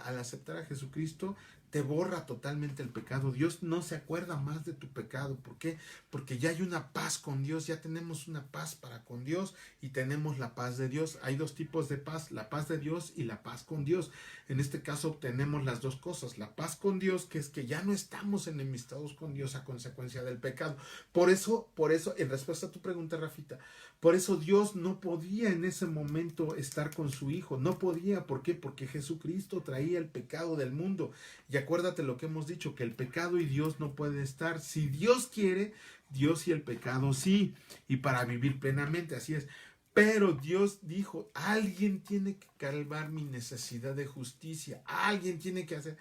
al aceptar a Jesucristo, te borra totalmente el pecado. Dios no se acuerda más de tu pecado. ¿Por qué? Porque ya hay una paz con Dios, ya tenemos una paz para con Dios y tenemos la paz de Dios. Hay 2 tipos de paz, la paz de Dios y la paz con Dios. En este caso obtenemos las 2 cosas, la paz con Dios, que es que ya no estamos enemistados con Dios a consecuencia del pecado. Por eso, en respuesta a tu pregunta, Rafita, por eso Dios no podía en ese momento estar con su Hijo, no podía, ¿por qué? Porque Jesucristo traía el pecado del mundo. Y acuérdate lo que hemos dicho, que el pecado y Dios no pueden estar. Si Dios quiere, Dios y el pecado sí, y para vivir plenamente, así es. Pero Dios dijo, alguien tiene que calmar mi necesidad de justicia, alguien tiene que hacer,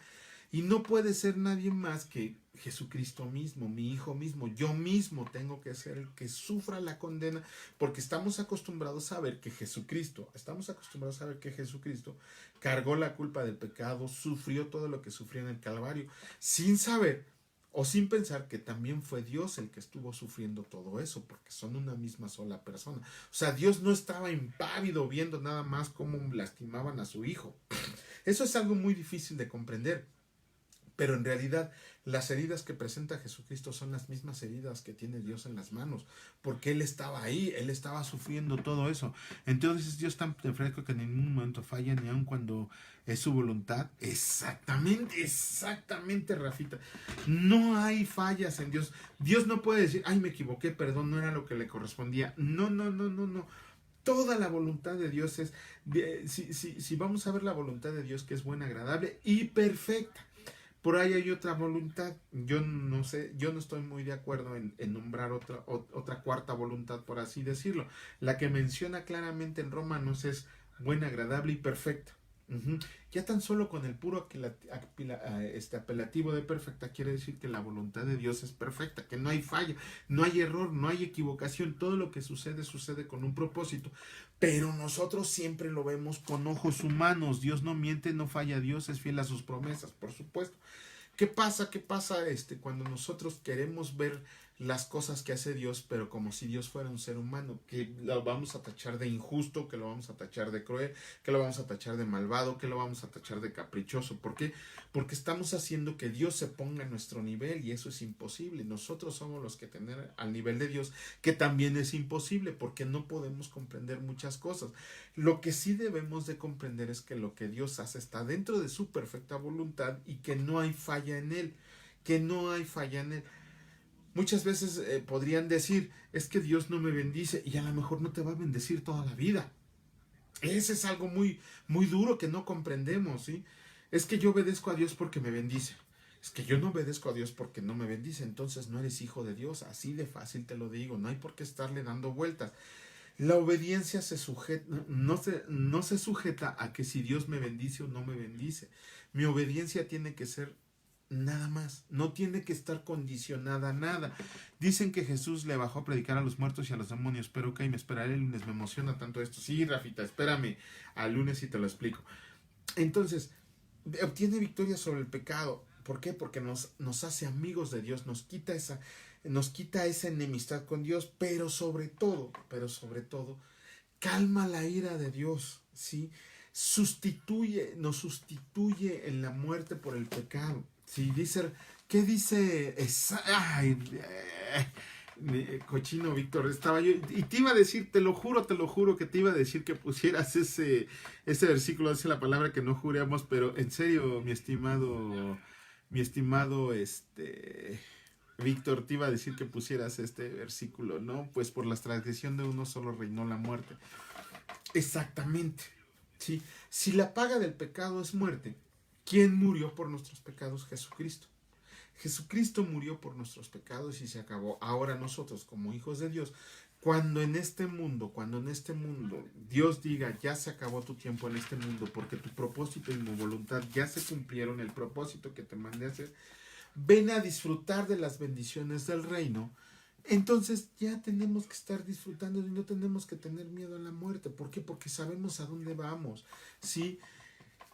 y no puede ser nadie más que Jesucristo mismo, mi Hijo mismo, yo mismo tengo que ser el que sufra la condena, porque estamos acostumbrados a ver que Jesucristo cargó la culpa del pecado, sufrió todo lo que sufrió en el Calvario, sin saber o sin pensar que también fue Dios el que estuvo sufriendo todo eso, porque son una misma sola persona. O sea, Dios no estaba impávido viendo nada más cómo lastimaban a su Hijo. Eso es algo muy difícil de comprender. Pero en realidad las heridas que presenta Jesucristo son las mismas heridas que tiene Dios en las manos, porque Él estaba ahí, Él estaba sufriendo todo eso. Entonces Dios tan fresco que en ningún momento falla, ni aun cuando es su voluntad. Exactamente, Rafita. No hay fallas en Dios. Dios no puede decir, ay, me equivoqué, perdón, no era lo que le correspondía. No. Toda la voluntad de Dios es, si vamos a ver la voluntad de Dios, que es buena, agradable y perfecta. Por ahí hay otra voluntad. Yo no sé, yo no estoy muy de acuerdo en nombrar otra cuarta voluntad, por así decirlo. La que menciona claramente en Romanos es buena, agradable y perfecta. Ya tan solo con el puro apelativo de perfecta quiere decir que la voluntad de Dios es perfecta, que no hay falla, no hay error, no hay equivocación, todo lo que sucede con un propósito, pero nosotros siempre lo vemos con ojos humanos. Dios no miente, no falla, Dios es fiel a sus promesas, por supuesto. ¿Qué pasa cuando nosotros queremos ver las cosas que hace Dios, pero como si Dios fuera un ser humano, que lo vamos a tachar de injusto, que lo vamos a tachar de cruel, que lo vamos a tachar de malvado, que lo vamos a tachar de caprichoso? ¿Por qué? Porque estamos haciendo que Dios se ponga a nuestro nivel y eso es imposible. Nosotros somos los que tener al nivel de Dios, que también es imposible porque no podemos comprender muchas cosas. Lo que sí debemos de comprender es que lo que Dios hace está dentro de su perfecta voluntad y que no hay falla en Él, Muchas veces podrían decir, es que Dios no me bendice, y a lo mejor no te va a bendecir toda la vida. Ese es algo muy, muy duro que no comprendemos, ¿sí? Es que yo obedezco a Dios porque me bendice. Es que yo no obedezco a Dios porque no me bendice, entonces no eres hijo de Dios, así de fácil te lo digo, no hay por qué estarle dando vueltas. La obediencia no se sujeta a que si Dios me bendice o no me bendice. Mi obediencia tiene que ser nada más, no tiene que estar condicionada a nada. Dicen que Jesús le bajó a predicar a los muertos y a los demonios, pero ok, me esperaré el lunes, me emociona tanto esto. Sí, Rafita, espérame al lunes y te lo explico. Entonces, obtiene victoria sobre el pecado. ¿Por qué? Porque nos hace amigos de Dios, nos quita esa enemistad con Dios, pero sobre todo, calma la ira de Dios, ¿sí? Nos sustituye en la muerte por el pecado. ¿Sí? ¿Qué dice? Ay, cochino Víctor, estaba yo, y te iba a decir, te lo juro, que te iba a decir que pusieras ese versículo, dice la palabra que no juremos, pero en serio, mi estimado, Víctor, te iba a decir que pusieras este versículo, ¿no? Pues por la transgresión de uno solo reinó la muerte. Exactamente, ¿sí? Si la paga del pecado es muerte, ¿quién murió por nuestros pecados? Jesucristo. Jesucristo murió por nuestros pecados y se acabó. Ahora nosotros, como hijos de Dios, cuando en este mundo Dios diga, ya se acabó tu tiempo en este mundo, porque tu propósito y mi voluntad ya se cumplieron, el propósito que te mandé a hacer, ven a disfrutar de las bendiciones del reino. Entonces ya tenemos que estar disfrutando y no tenemos que tener miedo a la muerte. ¿Por qué? Porque sabemos a dónde vamos, ¿sí?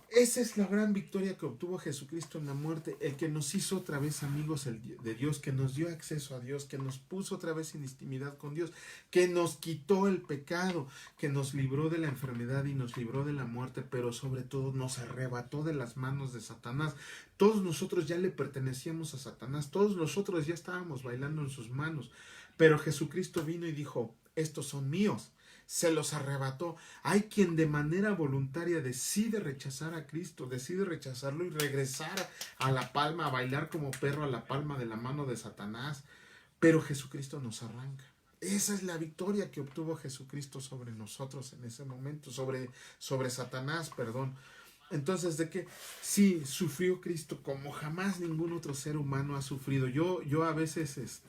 Esa es la gran victoria que obtuvo Jesucristo en la muerte, el que nos hizo otra vez amigos de Dios, que nos dio acceso a Dios, que nos puso otra vez en intimidad con Dios, que nos quitó el pecado, que nos libró de la enfermedad y nos libró de la muerte, pero sobre todo nos arrebató de las manos de Satanás. Todos nosotros ya le pertenecíamos a Satanás, todos nosotros ya estábamos bailando en sus manos, pero Jesucristo vino y dijo, estos son míos. Se los arrebató. Hay quien de manera voluntaria decide rechazar a Cristo, decide rechazarlo y regresar a la palma, a bailar como perro a la palma de la mano de Satanás. Pero Jesucristo nos arranca. Esa es la victoria que obtuvo Jesucristo sobre nosotros en ese momento, sobre Satanás, perdón. Entonces, ¿de qué? Sí, sufrió Cristo como jamás ningún otro ser humano ha sufrido. Yo a veces,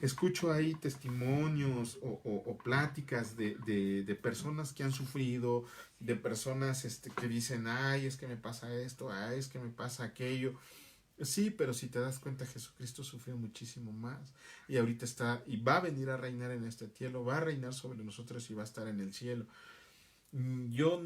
escucho ahí testimonios o pláticas de personas que han sufrido, de personas que dicen, ay, es que me pasa esto, ay, es que me pasa aquello. Sí, pero si te das cuenta, Jesucristo sufrió muchísimo más y ahorita está y va a venir a reinar en este cielo, va a reinar sobre nosotros y va a estar en el cielo. Yo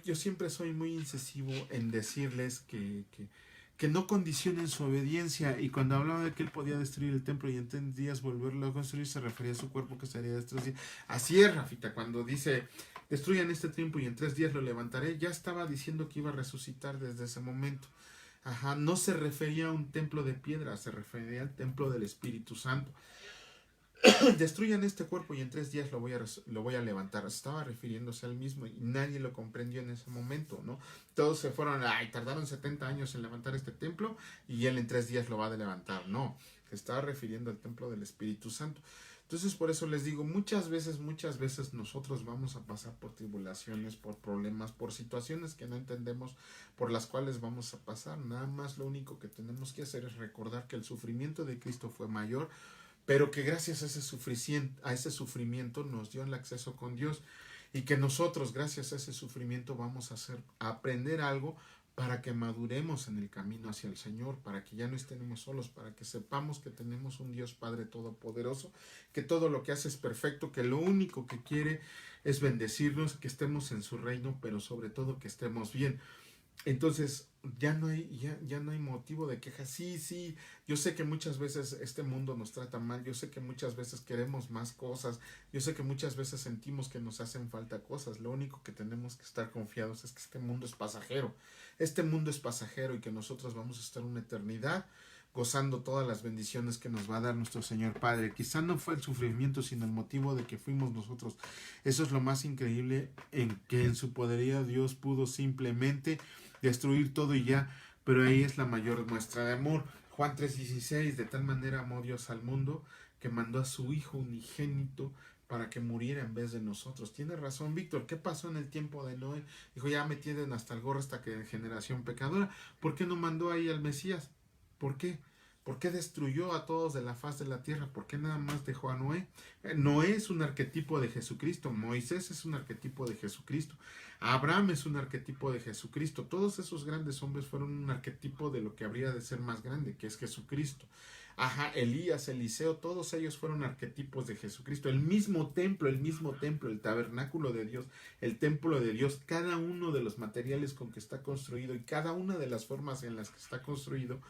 yo siempre soy muy incisivo en decirles que no condicionen su obediencia, y cuando hablaba de que él podía destruir el templo y en 3 días volverlo a construir, se refería a su cuerpo que estaría destruido. Así es, Rafita, cuando dice destruyan este templo y en 3 días lo levantaré, ya estaba diciendo que iba a resucitar desde ese momento. Ajá, no se refería a un templo de piedra, se refería al templo del Espíritu Santo. Destruyan este cuerpo y en 3 días lo voy a levantar. Estaba refiriéndose al mismo y nadie lo comprendió en ese momento, ¿no? Todos se fueron, tardaron 70 años en levantar este templo y él en 3 días lo va a levantar. No, se estaba refiriendo al templo del Espíritu Santo. Entonces por eso les digo, muchas veces nosotros vamos a pasar por tribulaciones, por problemas, por situaciones que no entendemos, por las cuales vamos a pasar. Nada más lo único que tenemos que hacer es recordar que el sufrimiento de Cristo fue mayor, pero que gracias a ese sufrimiento nos dio el acceso con Dios, y que nosotros gracias a ese sufrimiento vamos a aprender algo para que maduremos en el camino hacia el Señor, para que ya no estemos solos, para que sepamos que tenemos un Dios Padre Todopoderoso, que todo lo que hace es perfecto, que lo único que quiere es bendecirnos, que estemos en su reino, pero sobre todo que estemos bien. Entonces ya no hay motivo de queja. Sí, yo sé que muchas veces este mundo nos trata mal, yo sé que muchas veces queremos más cosas, yo sé que muchas veces sentimos que nos hacen falta cosas. Lo único que tenemos que estar confiados es que este mundo es pasajero y que nosotros vamos a estar una eternidad gozando todas las bendiciones que nos va a dar nuestro Señor Padre. Quizá no fue el sufrimiento, sino el motivo de que fuimos nosotros. Eso es lo más increíble, en que en su poderío Dios pudo simplemente destruir todo y ya, pero ahí es la mayor muestra de amor. Juan 3:16, de tal manera amó Dios al mundo que mandó a su Hijo unigénito para que muriera en vez de nosotros. Tiene razón, Víctor. ¿Qué pasó en el tiempo de Noé? Dijo, ya me tienen hasta el gorro esta generación pecadora. ¿Por qué no mandó ahí al Mesías? ¿Por qué? ¿Por qué destruyó a todos de la faz de la tierra? ¿Por qué nada más dejó a Noé? Noé es un arquetipo de Jesucristo. Moisés es un arquetipo de Jesucristo. Abraham es un arquetipo de Jesucristo. Todos esos grandes hombres fueron un arquetipo de lo que habría de ser más grande, que es Jesucristo. Ajá, Elías, Eliseo, todos ellos fueron arquetipos de Jesucristo. El mismo templo, el tabernáculo de Dios, el templo de Dios, cada uno de los materiales con que está construido y cada una de las formas en las que está construido,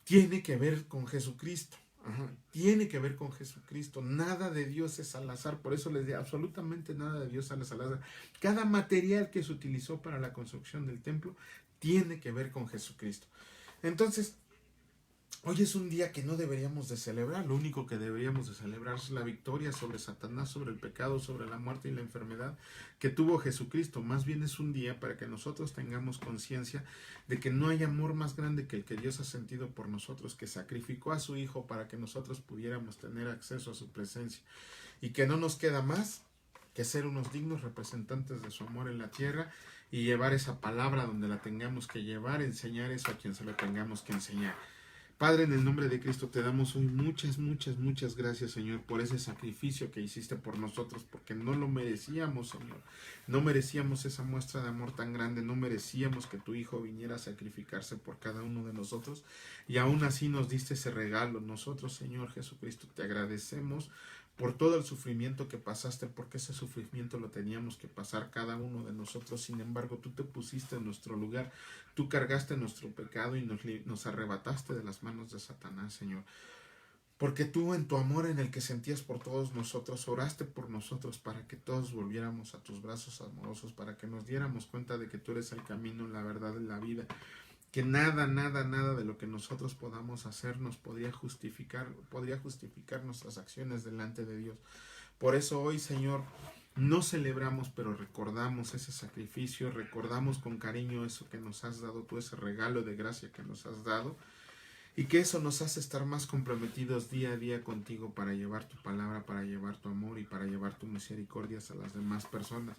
tiene que ver con Jesucristo. Ajá, tiene que ver con Jesucristo. Nada de Dios es al azar. Por eso les digo, absolutamente nada de Dios es al azar. Cada material que se utilizó para la construcción del templo tiene que ver con Jesucristo. Entonces, hoy es un día que no deberíamos de celebrar. Lo único que deberíamos de celebrar es la victoria sobre Satanás, sobre el pecado, sobre la muerte y la enfermedad que tuvo Jesucristo. Más bien es un día para que nosotros tengamos conciencia de que no hay amor más grande que el que Dios ha sentido por nosotros, que sacrificó a su Hijo para que nosotros pudiéramos tener acceso a su presencia, y que no nos queda más que ser unos dignos representantes de su amor en la tierra y llevar esa palabra donde la tengamos que llevar, enseñar eso a quien se lo tengamos que enseñar. Padre, en el nombre de Cristo te damos hoy muchas gracias, Señor, por ese sacrificio que hiciste por nosotros, porque no lo merecíamos, Señor. No merecíamos esa muestra de amor tan grande, no merecíamos que tu Hijo viniera a sacrificarse por cada uno de nosotros, y aún así nos diste ese regalo. Nosotros, Señor Jesucristo, te agradecemos por todo el sufrimiento que pasaste, porque ese sufrimiento lo teníamos que pasar cada uno de nosotros. Sin embargo, tú te pusiste en nuestro lugar, tú cargaste nuestro pecado y nos arrebataste de las manos de Satanás, Señor. Porque tú, en tu amor en el que sentías por todos nosotros, oraste por nosotros para que todos volviéramos a tus brazos amorosos, para que nos diéramos cuenta de que tú eres el camino, la verdad y la vida, que nada de lo que nosotros podamos hacer nos podría justificar nuestras acciones delante de Dios. Por eso hoy, Señor, no celebramos, pero recordamos ese sacrificio, recordamos con cariño eso que nos has dado tú, ese regalo de gracia que nos has dado, y que eso nos hace estar más comprometidos día a día contigo para llevar tu palabra, para llevar tu amor y para llevar tu misericordia a las demás personas,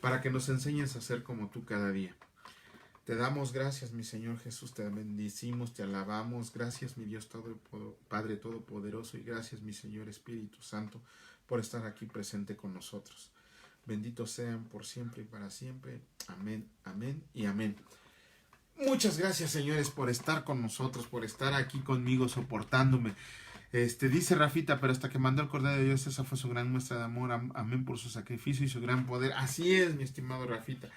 para que nos enseñes a ser como tú cada día. Te damos gracias, mi Señor Jesús, te bendecimos, te alabamos. Gracias, mi Dios Padre Todopoderoso, y gracias, mi Señor Espíritu Santo, por estar aquí presente con nosotros. Benditos sean por siempre y para siempre. Amén, amén y amén. Muchas gracias, señores, por estar con nosotros, por estar aquí conmigo, soportándome. Dice Rafita, pero hasta que mandó el Cordero de Dios, esa fue su gran muestra de amor. Amén por su sacrificio y su gran poder. Así es, mi estimado Rafita.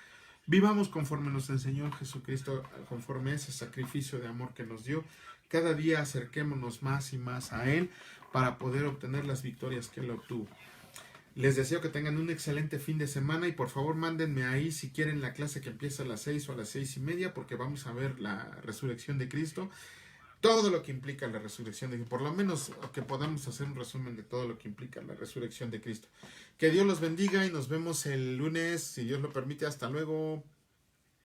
Vivamos conforme nos enseñó Jesucristo, conforme a ese sacrificio de amor que nos dio. Cada día acerquémonos más y más a Él para poder obtener las victorias que Él obtuvo. Les deseo que tengan un excelente fin de semana, y por favor mándenme ahí si quieren la clase que empieza a las 6 o a las 6:30, porque vamos a ver la resurrección de Cristo. Todo lo que implica la resurrección de Cristo, por lo menos que podamos hacer un resumen de todo lo que implica la resurrección de Cristo. Que Dios los bendiga y nos vemos el lunes, si Dios lo permite. Hasta luego.